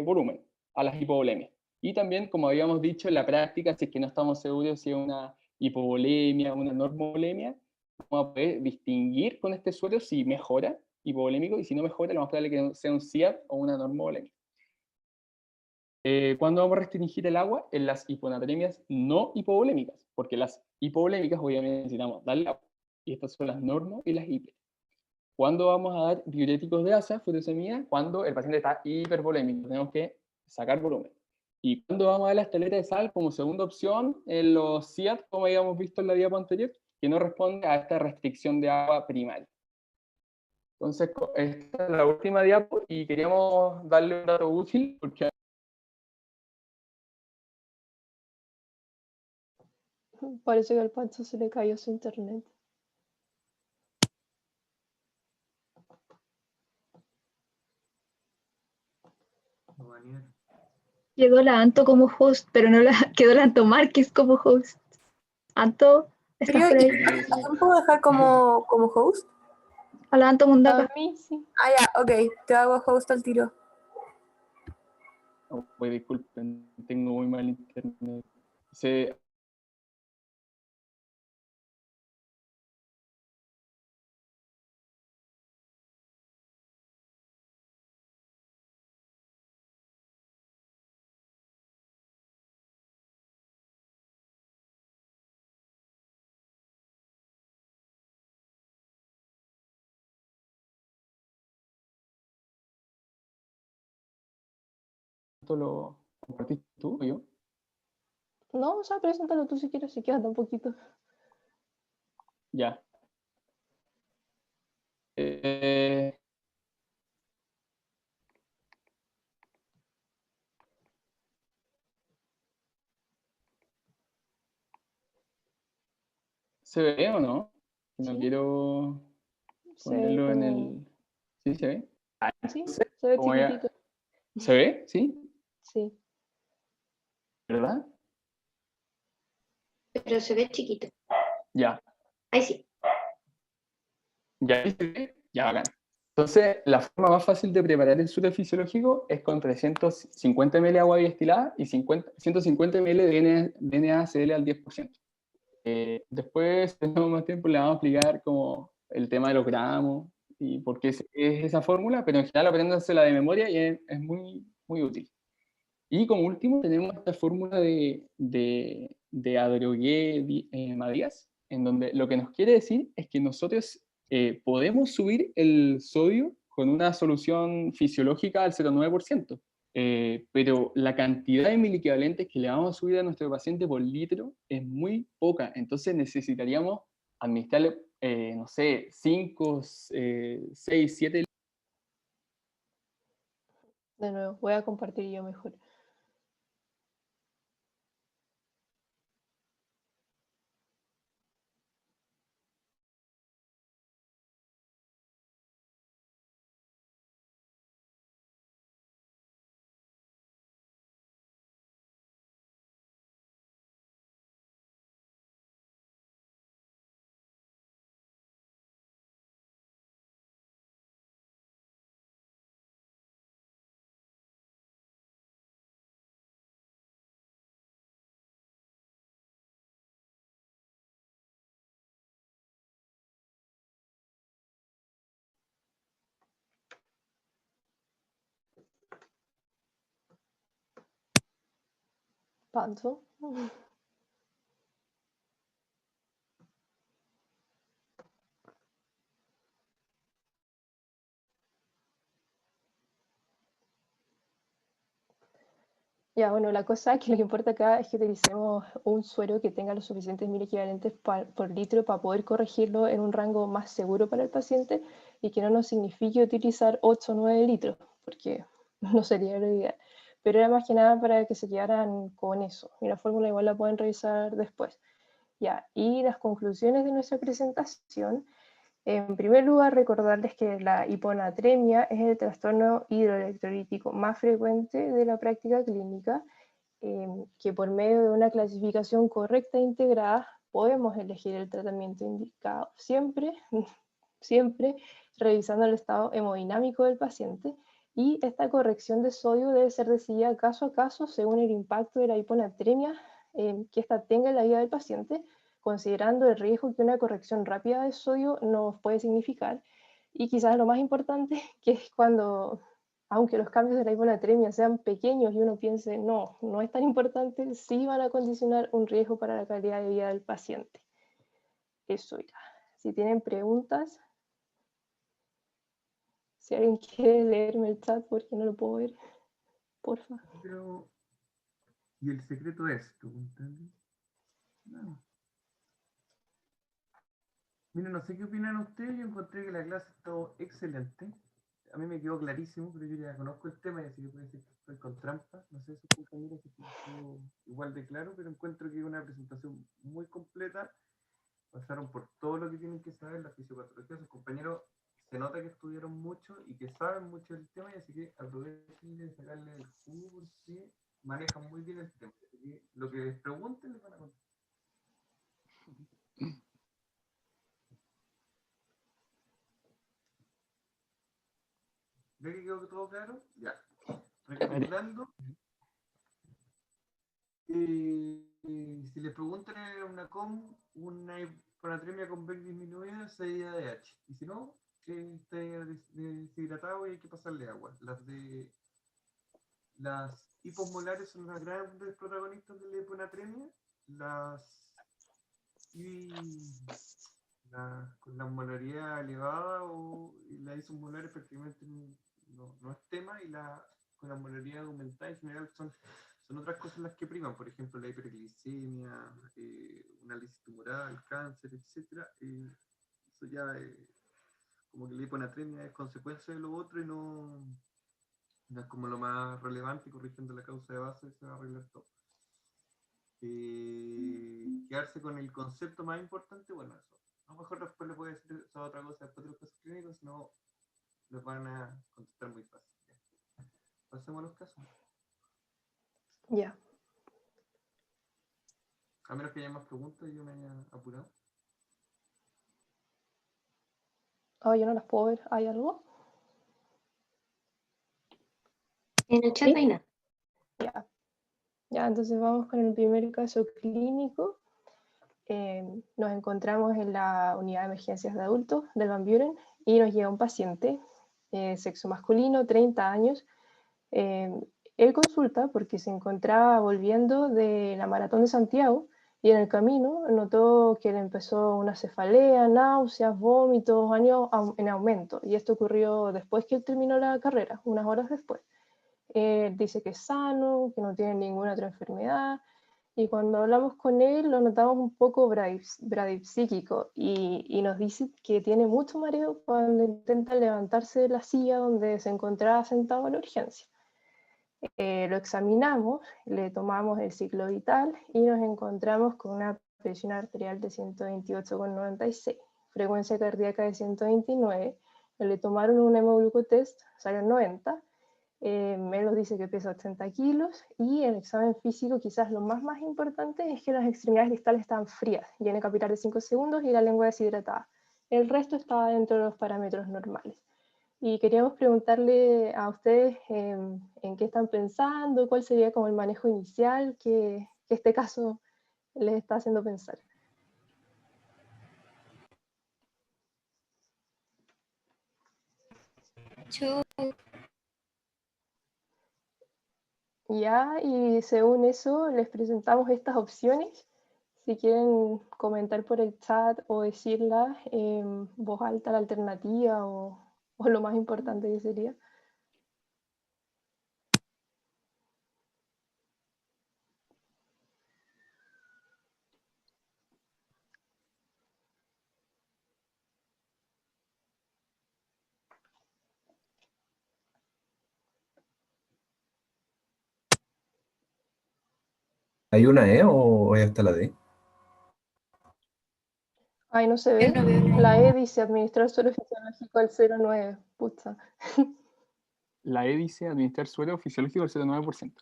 volumen, a las hipovolemias. Y también, como habíamos dicho, en la práctica, si es que no estamos seguros si es una hipovolemia o una normovolemia, vamos a poder distinguir con este suero si mejora hipovolémico, y si no mejora, lo más probable es que sea un CIAP o una normovolemia. ¿Cuándo vamos a restringir el agua? En las hiponatremias no hipovolémicas, porque las hipovolémicas obviamente necesitamos darle agua, y estas son las normo y las hiper. ¿Cuándo vamos a dar diuréticos de asa, furosemida? Cuando el paciente está hipervolémico, tenemos que sacar volumen. ¿Y cuándo vamos a dar la esteleta de sal como segunda opción en los CIAT, como habíamos visto en la diapo anterior, que no responde a esta restricción de agua primaria? Entonces, esta es la última diapo y queríamos darle un dato útil porque Parece que al Pancho se le cayó su internet. Quedó la Anto como host, pero no la quedó la Anto Márquez como host. Anto, ¿estás por ahí? ¿A quién puedo dejar como host? A la Anto A Mundaca. mí sí. Ah, ya, ok, te hago host al tiro. oh, pues, disculpen, tengo muy mal internet. Se, ¿Esto lo compartiste tú o yo? No, o sea, preséntalo tú si quieres, si quedas un poquito. Ya. Eh, ¿Se ve o no? No Sí, quiero se ve ponerlo en como... el... ¿Sí se ve? Sí, No sé, se ve como ya- chiquitito. ¿Se ve? ¿Sí? Sí. ¿Verdad? Pero se ve chiquito. Ya. Ahí sí. ¿Ya ahí se ve? Ya, bacán. Entonces, la forma más fácil de preparar el suero fisiológico es con 350 ml de agua destilada y 150 ml de NaCl al 10%. Después, si tenemos más tiempo, le vamos a explicar como el tema de los gramos y por qué es esa fórmula, pero en general apréndansela de memoria y es muy, muy útil. Y como último, tenemos esta fórmula de Adrogué-Madías, en donde lo que nos quiere decir es que nosotros podemos subir el sodio con una solución fisiológica al 0,9%. Pero la cantidad de miliequivalentes que le vamos a subir a nuestro paciente por litro es muy poca. Entonces necesitaríamos administrarle, no sé, 5, 6, 7. De nuevo, voy a compartir yo mejor. Pancho. Ya, bueno, la cosa es que lo que importa acá es que utilicemos un suero que tenga los suficientes miliequivalentes por litro para poder corregirlo en un rango más seguro para el paciente y que no nos signifique utilizar 8 o 9 litros, porque no sería lo ideal. Pero era más que nada para que se quedaran con eso. Y la fórmula igual la pueden revisar después. Ya, y las conclusiones de nuestra presentación. En primer lugar, recordarles que la hiponatremia es el trastorno hidroelectrolítico más frecuente de la práctica clínica, que por medio de una clasificación correcta e integrada podemos elegir el tratamiento indicado, siempre, siempre revisando el estado hemodinámico del paciente, y esta corrección de sodio debe ser decidida caso a caso según el impacto de la hiponatremia que ésta tenga en la vida del paciente, considerando el riesgo que una corrección rápida de sodio nos puede significar. Y quizás lo más importante, que es cuando aunque los cambios de la hiponatremia sean pequeños y uno piense, no, no es tan importante, sí van a condicionar un riesgo para la calidad de vida del paciente. Eso ya. Si tienen preguntas, si alguien quiere leerme el chat porque no lo puedo ver, porfa. Pero, ¿y el secreto es? Preguntarle. No. Miren, no sé qué opinan ustedes, yo encontré que la clase estuvo excelente. A mí me quedó clarísimo, pero yo ya conozco el tema y así que puede ser que estoy con trampa. No sé si sus compañeros si estuvo igual de claro, pero encuentro que es una presentación muy completa. Pasaron por todo lo que tienen que saber la fisiopatología. Sus compañeros se nota que estudiaron mucho y que saben mucho del tema, y así que aprovechen de sacarle el jugo porque manejan muy bien el tema. Así que lo que les pregunten les van a contestar. ¿Ve que quedó todo claro? Ya. Recapitulando, si les preguntan en una COM, una hiponatremia con BEC disminuida, sería de H. Y si no, está deshidratado y hay que pasarle agua. Las hiposmolares son las grandes protagonistas de la hiponatremia. Con la molaridad elevada o la isomolares prácticamente no es tema, y con la molaridad aumentada en general son otras cosas las que priman, por ejemplo la hiperglicemia, un análisis tumoral, cáncer, etc. Eso ya como que la hiponatremia es consecuencia de lo otro y no es como lo más relevante, corrigiendo la causa de base se va a arreglar todo. Quedarse con el concepto más importante, bueno, eso. A lo mejor después le puede decir esa otra cosa después de los casos clínicos, si no, les van a contestar muy fácil. Ya. Pasemos a los casos. Ya. A menos que haya más preguntas y yo me haya apurado. Oh, yo no las puedo ver. ¿Hay algo? En el chat no hay nada. Ya. Ya, entonces vamos con el primer caso clínico. Nos encontramos en la unidad de emergencias de adultos del Van Buren y nos llega un paciente, sexo masculino, 30 años. Él consulta porque se encontraba volviendo de la Maratón de Santiago y en el camino notó que le empezó una cefalea, náuseas, vómitos, años en aumento. Y esto ocurrió después que él terminó la carrera, unas horas después. Dice que es sano, que no tiene ninguna otra enfermedad. Y cuando hablamos con él lo notamos un poco bradipsíquico y nos dice que tiene mucho mareo cuando intenta levantarse de la silla donde se encontraba sentado en la urgencia. Lo examinamos, le tomamos el ciclo vital y nos encontramos con una presión arterial de 128,96, frecuencia cardíaca de 129, le tomaron un hemoglucotest, salió 90. Él nos dice que pesa 80 kilos y el examen físico, quizás lo más importante, es que las extremidades distales están frías, llena capilar de 5 segundos y la lengua deshidratada. El resto está dentro de los parámetros normales. Y queríamos preguntarle a ustedes en qué están pensando, cuál sería como el manejo inicial que este caso les está haciendo pensar. Ya, y según eso les presentamos estas opciones. Si quieren comentar por el chat o decirlas en voz alta la alternativa o lo más importante que sería. ¿Hay una E o es hasta la D? Ay, no se ve. Yo no veo nada. La E dice administrar suelo fisiológico al 0,9. Pucha. La E dice administrar suelo fisiológico al 0,9%.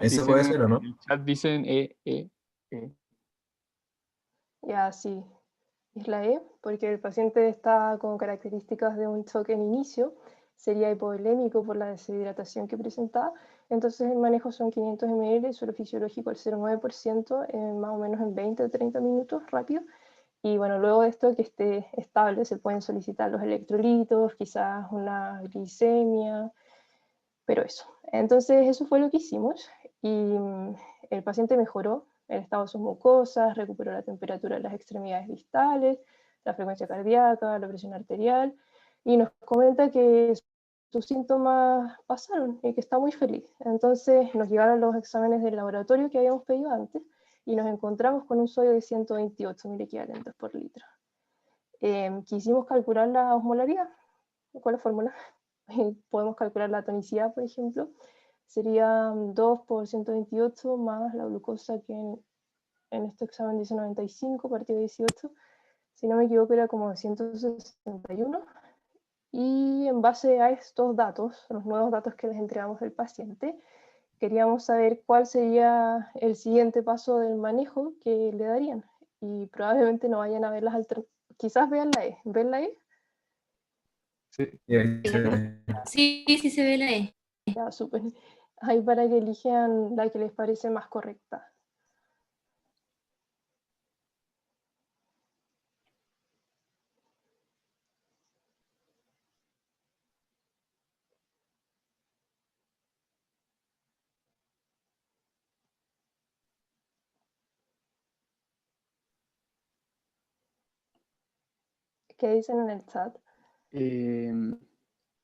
Ese puede ser, ¿o no? En el chat dicen E. Ya, sí. Es la E, porque el paciente está con características de un choque en inicio, sería hipovolémico por la deshidratación que presentaba, entonces el manejo son 500 ml, suelo fisiológico al 0,9%, más o menos en 20 o 30 minutos, rápido, Y bueno, luego de esto que esté estable se pueden solicitar los electrolitos, quizás una glicemia, pero eso. Entonces eso fue lo que hicimos y el paciente mejoró el estado de sus mucosas, recuperó la temperatura de las extremidades distales, la frecuencia cardíaca, la presión arterial y nos comenta que sus síntomas pasaron y que está muy feliz. Entonces nos llegaron los exámenes del laboratorio que habíamos pedido antes y nos encontramos con un sodio de 128 miliequivalentes por litro. Quisimos calcular la osmolaridad. ¿Cuál es la fórmula? Podemos calcular la tonicidad, por ejemplo. Sería 2 por 128 más la glucosa que en este examen dice 95 partido 18. Si no me equivoco era como 161. Y en base a estos datos, los nuevos datos que les entregamos del paciente, queríamos saber cuál sería el siguiente paso del manejo que le darían. Y probablemente no vayan a ver las alternativas. Quizás vean la E. ¿Ven la E? Sí, y ahí se ve. Sí, sí se ve la E. Ya, súper. Ahí para que elijan la que les parece más correcta. ¿Qué dicen en el chat?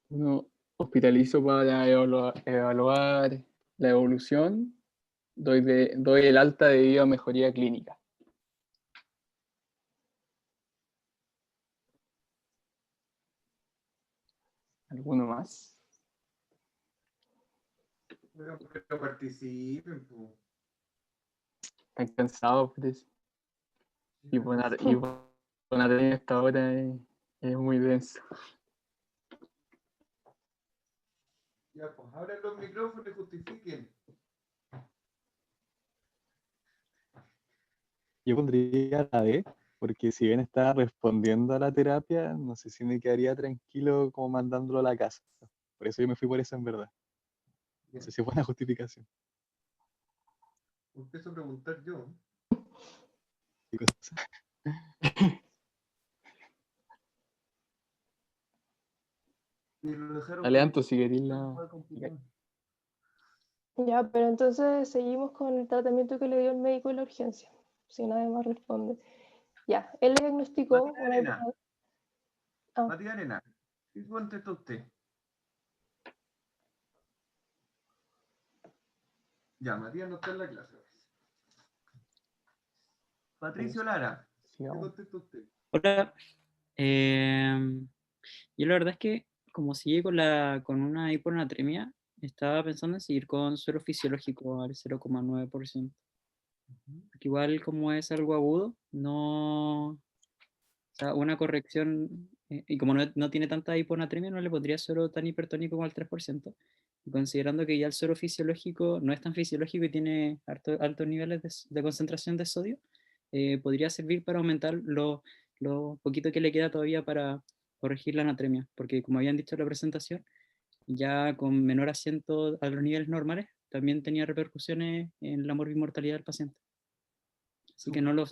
Uno hospitalizo para evaluar la evolución, doy el alta debido a mejoría clínica. ¿Alguno más? Pero participen, po. ¿Están cansados? Pues? Hiponatremia hasta ahora es muy denso. Ya, pues abran los micrófonos y justifiquen. Yo pondría la D, porque si bien está respondiendo a la terapia, no sé si me quedaría tranquilo como mandándolo a la casa. Por eso yo me fui por esa en verdad. No sé si es buena justificación. Empiezo a preguntar yo. ¿Qué cosa? Y lo dejaron Dale, con- Anto, si querés la... fue complicado. Ya, pero entonces seguimos con el tratamiento que le dio el médico en la urgencia, si nadie más responde. Ya, él le diagnosticó Matías una Arena. Ah. Matías Arena. ¿Qué contesta usted? Ya, Matías no está en la clase. Patricio Lara. ¿Qué Sigamos. contesta usted? Hola. Yo la verdad es que como sigue con una hiponatremia, estaba pensando en seguir con suero fisiológico al 0,9%. Porque igual como es algo agudo, no... O sea, una corrección, y como no tiene tanta hiponatremia, no le pondría suero tan hipertónico como al 3%. Y considerando que ya el suero fisiológico no es tan fisiológico y tiene altos niveles de concentración de sodio, podría servir para aumentar lo poquito que le queda todavía para corregir la anatremia. Porque como habían dicho en la presentación, ya con menor asiento a los niveles normales, también tenía repercusiones en la morbimortalidad del paciente. Así que no lo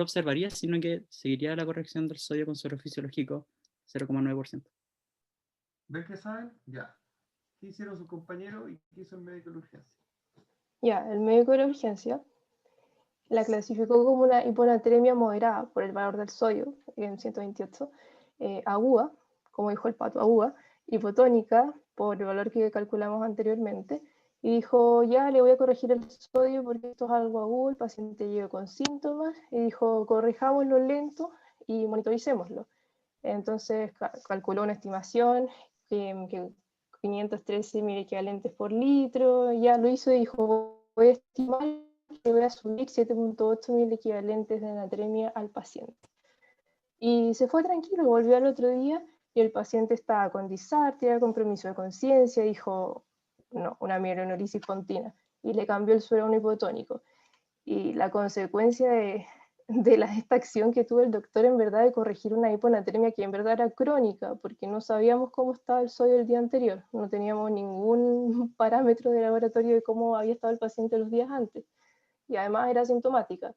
observaría, sino que seguiría la corrección del sodio con suero fisiológico 0,9%. ¿Ven que saben? Ya. ¿Qué hicieron sus compañeros y qué hizo el médico de la urgencia? Ya, el médico de la urgencia la clasificó como una hiponatremia moderada por el valor del sodio en 128, aguda, como dijo el pato, aguda, hipotónica por el valor que calculamos anteriormente, y dijo, ya le voy a corregir el sodio porque esto es algo agudo, el paciente llega con síntomas, y dijo, corrijámoslo lento y monitoricémoslo. Entonces calculó una estimación que 513 mil equivalentes por litro, ya lo hizo y dijo, voy a estimar que voy a subir 7.8 mil equivalentes de anatremia al paciente. Y se fue tranquilo, volvió al otro día y el paciente estaba con disartria, compromiso de conciencia, dijo, no, una mielonorisis continua, y le cambió el suero a un hipotónico. Y la consecuencia de esta acción que tuvo el doctor en verdad de corregir una hiponatremia que en verdad era crónica, porque no sabíamos cómo estaba el sodio el día anterior, no teníamos ningún parámetro de laboratorio de cómo había estado el paciente los días antes, y además era asintomática.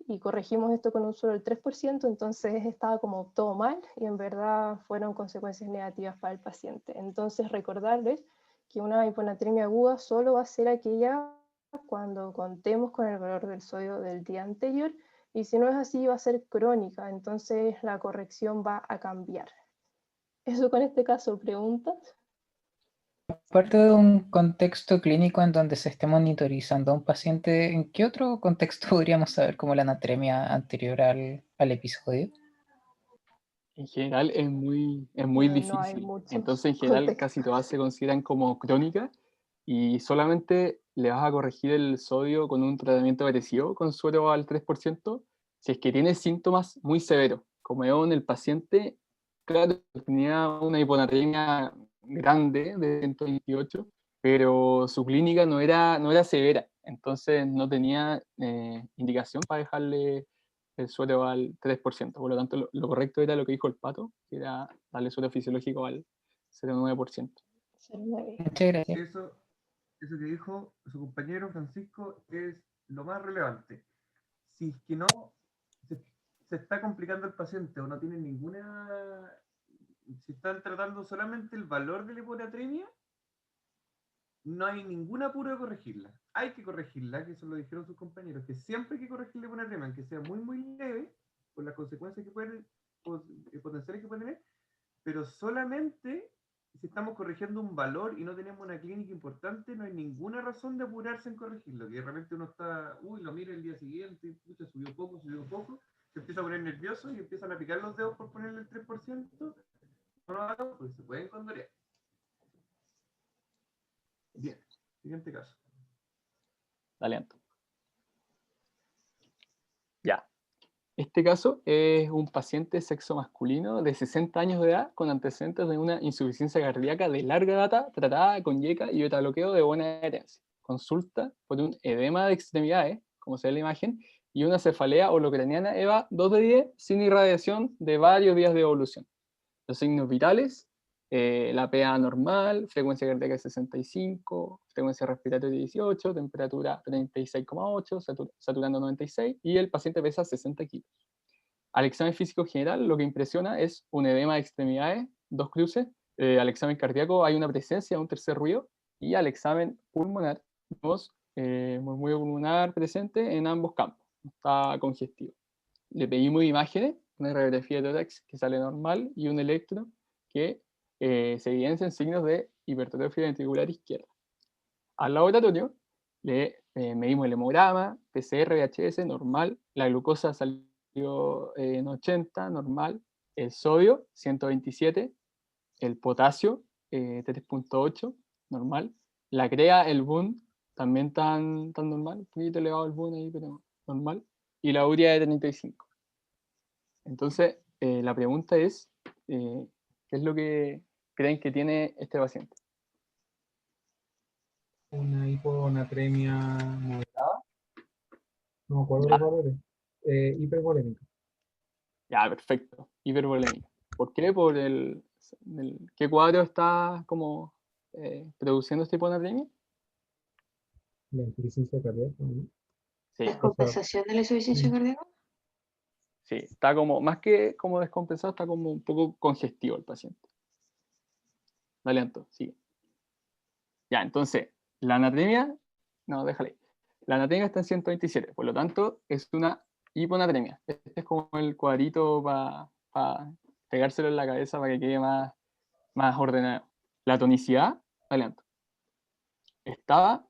y corregimos esto con un suero del 3%, entonces estaba como todo mal y en verdad fueron consecuencias negativas para el paciente. Entonces recordarles que una hiponatremia aguda solo va a ser aquella cuando contemos con el valor del sodio del día anterior, y si no es así va a ser crónica, entonces la corrección va a cambiar. Eso con este caso, ¿preguntas? Aparte de un contexto clínico en donde se esté monitorizando a un paciente, ¿en qué otro contexto podríamos saber como la anatremia anterior al episodio? En general es muy No hay difícil. muchos Entonces, en general, contextos. casi todas se consideran como crónicas y solamente le vas a corregir el sodio con un tratamiento agresivo con suero al 3% si es que tiene síntomas muy severos. Como veo en el paciente, claro, tenía una hiponatremia grande de 128, pero su clínica no era severa, entonces no tenía indicación para dejarle el suero al 3%. Por lo tanto, lo correcto era lo que dijo el Pato, que era darle suero fisiológico al 0,9%. 0,9. Muchas gracias. Eso que dijo su compañero Francisco es lo más relevante. Si es que no se está complicando el paciente o no tiene ninguna... Si están tratando solamente el valor de la hiponatremia, no hay ningún apuro de corregirla. Hay que corregirla, que eso lo dijeron sus compañeros, que siempre hay que corregir la hiponatremia, aunque sea muy, muy leve, por las consecuencias que pueden, potenciales que pueden tener, pero solamente si estamos corrigiendo un valor y no tenemos una clínica importante, no hay ninguna razón de apurarse en corregirlo, que realmente uno está, lo mira el día siguiente, pucha, subió poco, se empieza a poner nervioso y empiezan a picar los dedos por ponerle el 3%, no lo hagan porque se pueden condorear. Bien, siguiente caso. Dale, Anto. Ya. Este caso es un paciente sexo masculino de 60 años de edad con antecedentes de una insuficiencia cardíaca de larga data tratada con YECA y beta-bloqueo de buena herencia. Consulta por un edema de extremidades, como se ve en la imagen, y una cefalea holocraniana EVA 2 de 10 sin irradiación de varios días de evolución. Los signos vitales: la PA normal, frecuencia cardíaca 65, frecuencia respiratoria 18, temperatura 36,8, saturando 96, y el paciente pesa 60 kilos. Al examen físico general, lo que impresiona es un edema de extremidades, 2 cruces. Al examen cardíaco hay una presencia de un tercer ruido, y al examen pulmonar vemos murmullo pulmonar presente en ambos campos, está congestivo. Le pedimos imágenes, una radiografía de tórax que sale normal y un electro que se evidencian signos de hipertrofia ventricular izquierda. Al laboratorio le medimos el hemograma, PCR, VHS, normal, la glucosa salió en 80, normal, el sodio 127, el potasio 3.8, normal, la CREA, el BUN también tan normal, un poquito elevado el BUN ahí, pero normal, y la urea de 35. Entonces, la pregunta es, ¿qué es lo que creen que tiene este paciente? Una hiponatremia moderada. No me acuerdo Ya. los valores. Hipervolémica. Ya, perfecto. Hipervolémica. ¿Por qué? Por ¿qué cuadro está como produciendo esta hiponatremia? La insuficiencia cardíaca, ¿no? Sí, ¿Descompensación de la insuficiencia cardíaca? sí, está como, más que como descompensado, está como un poco congestivo el paciente. Dale, Anto, sigue. Ya, entonces, la anatremia, no, déjale. La anatremia está en 127, por lo tanto, es una hiponatremia. Este es como el cuadrito para pegárselo en la cabeza para que quede más ordenado. La tonicidad, adelanto.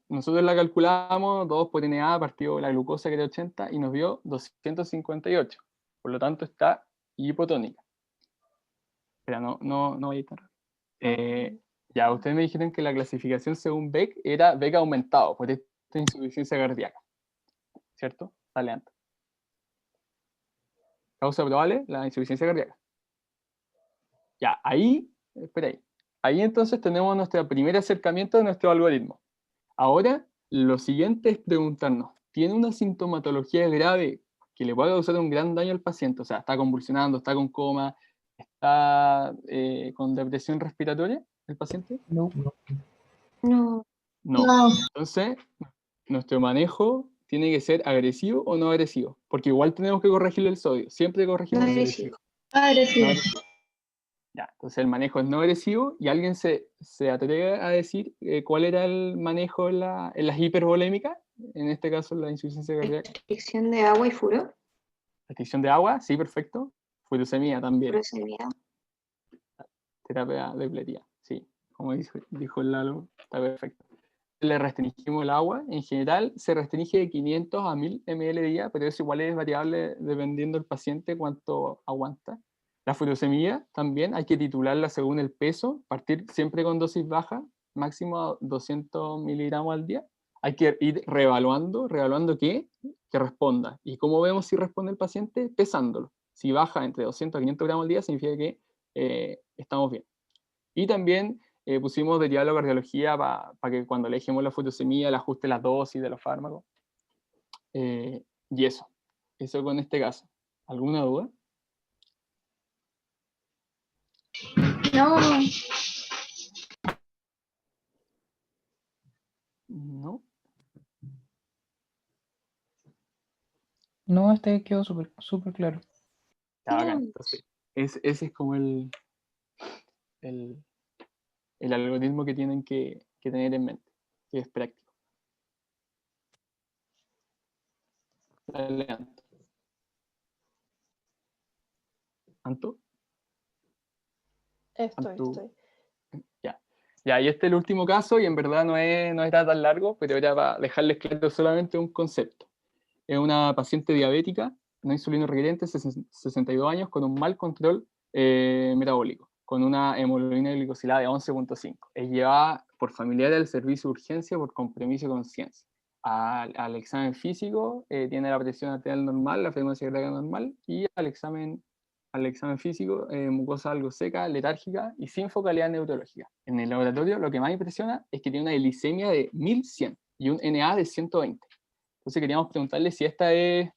Nosotros la calculamos 2 por NA partido la glucosa que era 80 y nos dio 258. Por lo tanto, está hipotónica. Pero no voy a ir tan rápido. Ya, ustedes me dijeron que la clasificación según Beck era Beck aumentado por esta insuficiencia cardíaca. ¿Cierto? Adelante. Causa probable, la insuficiencia cardíaca. Ya, espera ahí. Ahí entonces tenemos nuestro primer acercamiento de nuestro algoritmo. Ahora, lo siguiente es preguntarnos, ¿tiene una sintomatología grave que le pueda causar un gran daño al paciente? O sea, ¿está convulsionando, está con coma, está con depresión respiratoria el paciente? No. No. Entonces, nuestro manejo ¿tiene que ser agresivo o no agresivo? Porque igual tenemos que corregirle el sodio. Siempre corregimos No el agresivo. No Agresivo. agresivo. Ya, entonces el manejo es no agresivo y alguien se atreve a decir cuál era el manejo en las hipervolémicas, en este caso la insuficiencia cardíaca. Restricción de agua y furo. Restricción de agua, sí, perfecto. Furosemia también, Furosemia. terapia de pletía, sí, como dijo el Lalo, está perfecto. Le restringimos el agua, en general se restringe de 500 a 1000 ml día, pero eso igual es variable dependiendo del paciente cuánto aguanta. La furosemia también hay que titularla según el peso, partir siempre con dosis baja, máximo 200 miligramos al día. Hay que ir reevaluando que responda. ¿Y cómo vemos si responde el paciente? Pesándolo. Si baja entre 200 a 500 gramos al día, significa que estamos bien. Y también pusimos de diálogo cardiología para que cuando le dejemos la furosemia le ajuste las dosis de los fármacos. Y eso con este caso. ¿Alguna duda? No, ¿No? No, este quedó súper claro. Ya, bacán. Entonces, ese es como el algoritmo que tienen que tener en mente, que es práctico. Dale, Anto. ¿Anto? Estoy. Ya, y este es el último caso, y en verdad no era tan largo, pero era para dejarles claro solamente un concepto. Es una paciente diabética, no insulino requeriente, 62 años, con un mal control metabólico, con una hemoglobina glicosilada de 11.5. Es llevada por familiares al servicio de urgencia por compromiso de conciencia. Al examen físico tiene la presión arterial normal, la frecuencia cardíaca normal, y al examen físico, mucosa algo seca, letárgica y sin focalidad neurológica. En el laboratorio lo que más impresiona es que tiene una glicemia de 1100 y un NA de 120. Entonces queríamos preguntarle si esta es,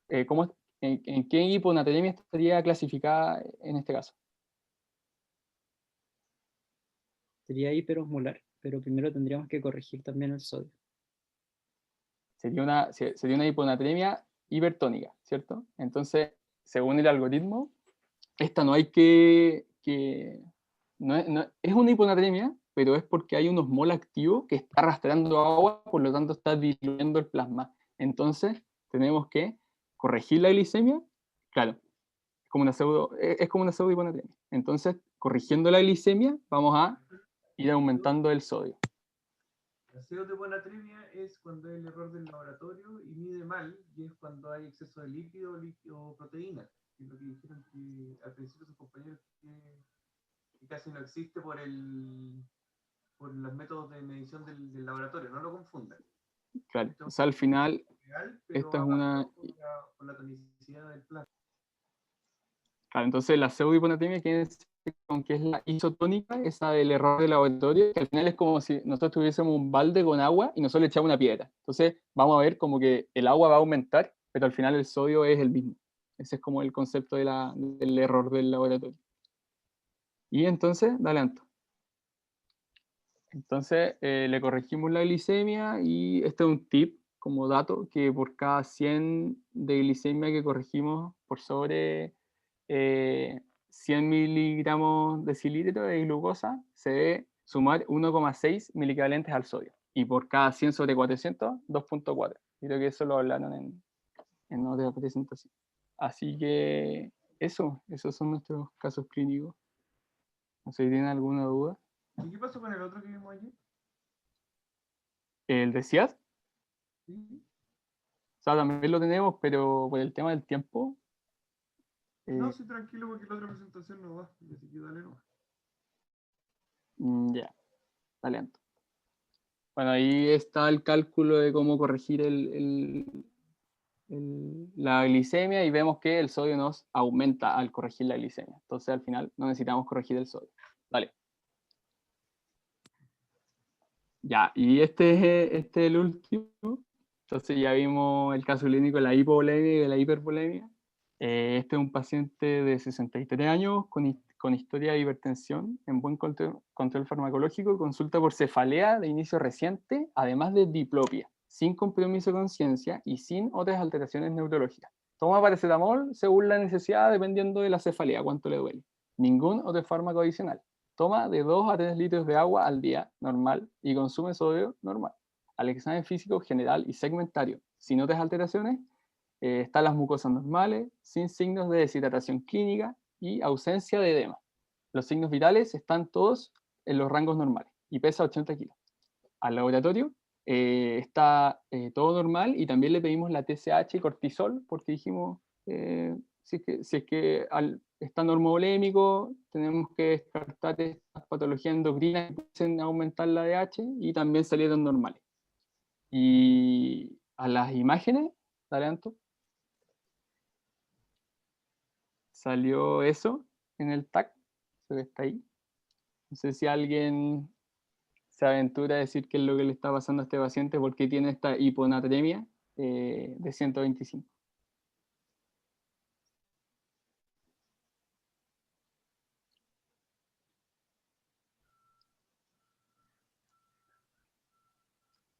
en qué hiponatremia estaría clasificada en este caso. Sería hiperosmolar, pero primero tendríamos que corregir también el sodio. Sería una hiponatremia hipertónica, ¿cierto? Entonces, según el algoritmo, esta no hay es una hiponatremia, pero es porque hay un osmol activo que está arrastrando agua, por lo tanto está diluyendo el plasma. Entonces, tenemos que corregir la glicemia, claro, es como una pseudo hiponatremia. Entonces, corrigiendo la glicemia, vamos a ir aumentando el sodio. La pseudohiponatremia es cuando hay el error del laboratorio y mide mal, y es cuando hay exceso de líquido o proteína. Es lo que dijeron que al principio sus compañeros que casi no existe por los métodos de medición del laboratorio, no lo confundan. Claro, o sea, al final, Real, esta es una... por la tonicidad del plasma. Claro, entonces la pseudohiponatremia que es la isotónica, esa del error de laboratorio, que al final es como si nosotros tuviésemos un balde con agua y nosotros le echamos una piedra. Entonces vamos a ver como que el agua va a aumentar, pero al final el sodio es el mismo. Ese es como el concepto del error del laboratorio. Y entonces, dale, Anto. Entonces le corregimos la glicemia y este es un tip como dato, que por cada 100 de glicemia que corregimos por sobre 100 miligramos decilitro de glucosa, se debe sumar 1,6 milicavalentes al sodio. Y por cada 100 sobre 400, 2.4. Creo que eso lo hablaron en otra presentación. Así que esos son nuestros casos clínicos. No sé si tienen alguna duda. ¿Y qué pasó con el otro que vimos ayer? ¿El de CIAD? ¿Sí? O sea, también lo tenemos, pero por el tema del tiempo... No, sí, tranquilo, porque la otra presentación no va. Así que dale nomás. Ya, dale, Anto. Bueno, ahí está el cálculo de cómo corregir la glicemia y vemos que el sodio nos aumenta al corregir la glicemia. Entonces al final no necesitamos corregir el sodio. Dale. Ya, y este es el último. Entonces ya vimos el caso clínico de la hipovolemia y de la hipervolemia. Este es un paciente de 63 años con historia de hipertensión, en buen control farmacológico, consulta por cefalea de inicio reciente, además de diplopia. sin compromiso de conciencia y sin otras alteraciones neurológicas. Toma paracetamol según la necesidad, dependiendo de la cefalea, cuánto le duele. Ningún otro fármaco adicional. Toma de 2 a 3 litros de agua al día, normal, y consume sodio, normal. Al examen físico general y segmentario, sin otras alteraciones, están las mucosas normales, sin signos de deshidratación clínica y ausencia de edema. Los signos vitales están todos en los rangos normales y pesa 80 kilos. Al laboratorio está todo normal y también le pedimos la TSH y cortisol porque dijimos, si es que está normovolémico, tenemos que descartar estas patologías endocrinas que pueden aumentar la DH y también salieron normales. Y a las imágenes, adelanto, salió eso en el TAC, se ve está ahí. No sé si alguien se aventura a decir qué es lo que le está pasando a este paciente porque tiene esta hiponatremia de 125.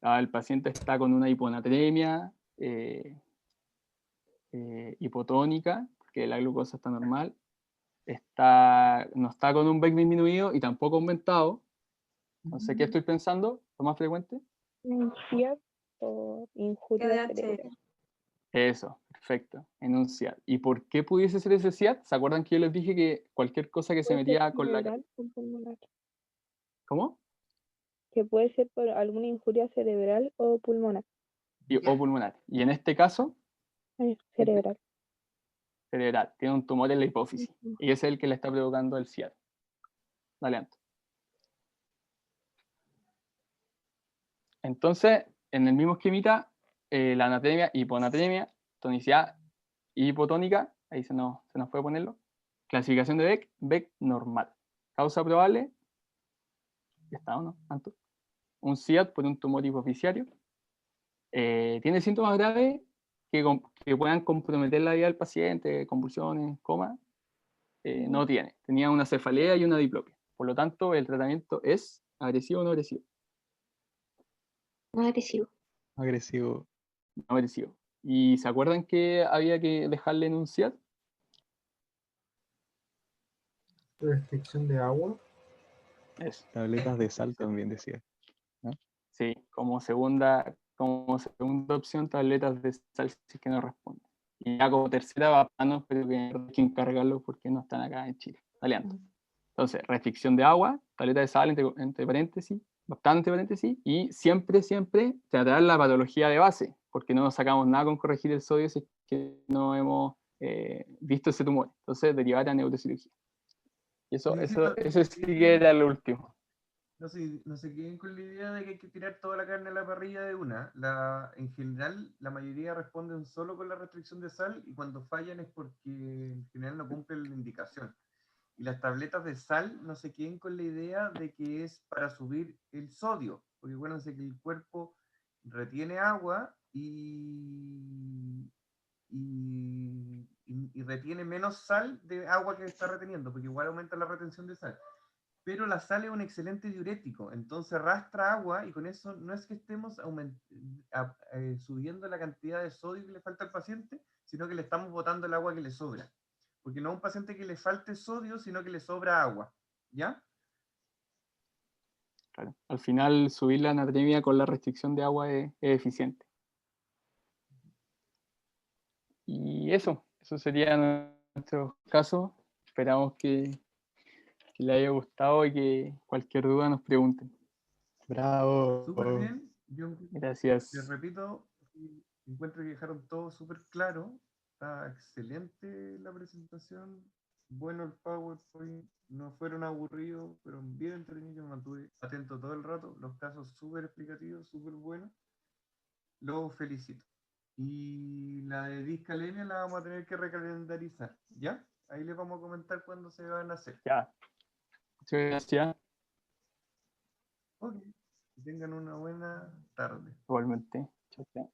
El paciente está con una hiponatremia hipotónica, porque la glucosa está normal, no está con un BEC disminuido y tampoco aumentado. No sé qué estoy pensando, lo más frecuente. SIAD o injuria cerebral. Eso, perfecto, en un SIAD. ¿Y por qué pudiese ser ese SIAD? ¿Se acuerdan que yo les dije que cualquier cosa que se metía con la... Cerebral o pulmonar. ¿Cómo? Que puede ser por alguna injuria cerebral o pulmonar. O pulmonar. Y en este caso... Cerebral. Cerebral. Tiene un tumor en la hipófisis. Y ese es el que le está provocando el SIAD. Dale, Anto. Entonces, en el mismo esquemita, la anatremia, hiponatremia, tonicidad hipotónica, ahí se nos puede ponerlo. Clasificación de Beck, Beck normal. Causa probable, ya está, ¿o no? Anto. Un SIAD por un tumor hipoficiario. Tiene síntomas graves que puedan comprometer la vida del paciente, convulsiones, coma. No tiene. Tenía una cefalea y una diplopia. Por lo tanto, el tratamiento es agresivo o no agresivo. No agresivo. Agresivo. No agresivo. ¿Y se acuerdan que había que dejarle en un SIAD? Restricción de agua. Eso. Tabletas de sal también decía, ¿no? Sí, como segunda opción, tabletas de sal si es que no responden. Y ya como tercera va plano, pero que hay que encargarlo porque no están acá en Chile. Aliando. Entonces, restricción de agua, tableta de sal entre paréntesis, bastante paréntesis, y siempre tratar la patología de base, porque no nos sacamos nada con corregir el sodio si es que no hemos visto ese tumor. Entonces, derivar a neurocirugía. Y eso sí que era lo último. No se queden con la idea de que hay que tirar toda la carne a la parrilla de una. En general, la mayoría responden solo con la restricción de sal y cuando fallan es porque en general no cumplen la indicación. Y las tabletas de sal no se queden con la idea de que es para subir el sodio, porque acuérdense que el cuerpo retiene agua y retiene menos sal de agua que está reteniendo, porque igual aumenta la retención de sal. Pero la sal es un excelente diurético, entonces arrastra agua y con eso no es que estemos subiendo la cantidad de sodio que le falta al paciente, sino que le estamos botando el agua que le sobra. Porque no es un paciente que le falte sodio, sino que le sobra agua. ¿Ya? Claro. Al final, subir la anatremia con la restricción de agua es eficiente. Y eso sería nuestro caso. Esperamos que les haya gustado y que cualquier duda nos pregunten. Bravo. Súper bien. Gracias. Les repito, encuentro que dejaron todo súper claro. Está excelente la presentación. Bueno el PowerPoint. No fueron aburridos, pero bien entretenidos. Me mantuve atento todo el rato. Los casos súper explicativos, súper buenos. Los felicito. Y la de discalemia la vamos a tener que recalendarizar. ¿Ya? Ahí les vamos a comentar cuándo se van a hacer. Ya. Muchas gracias. Ok. Que tengan una buena tarde. Igualmente. Chao, chao.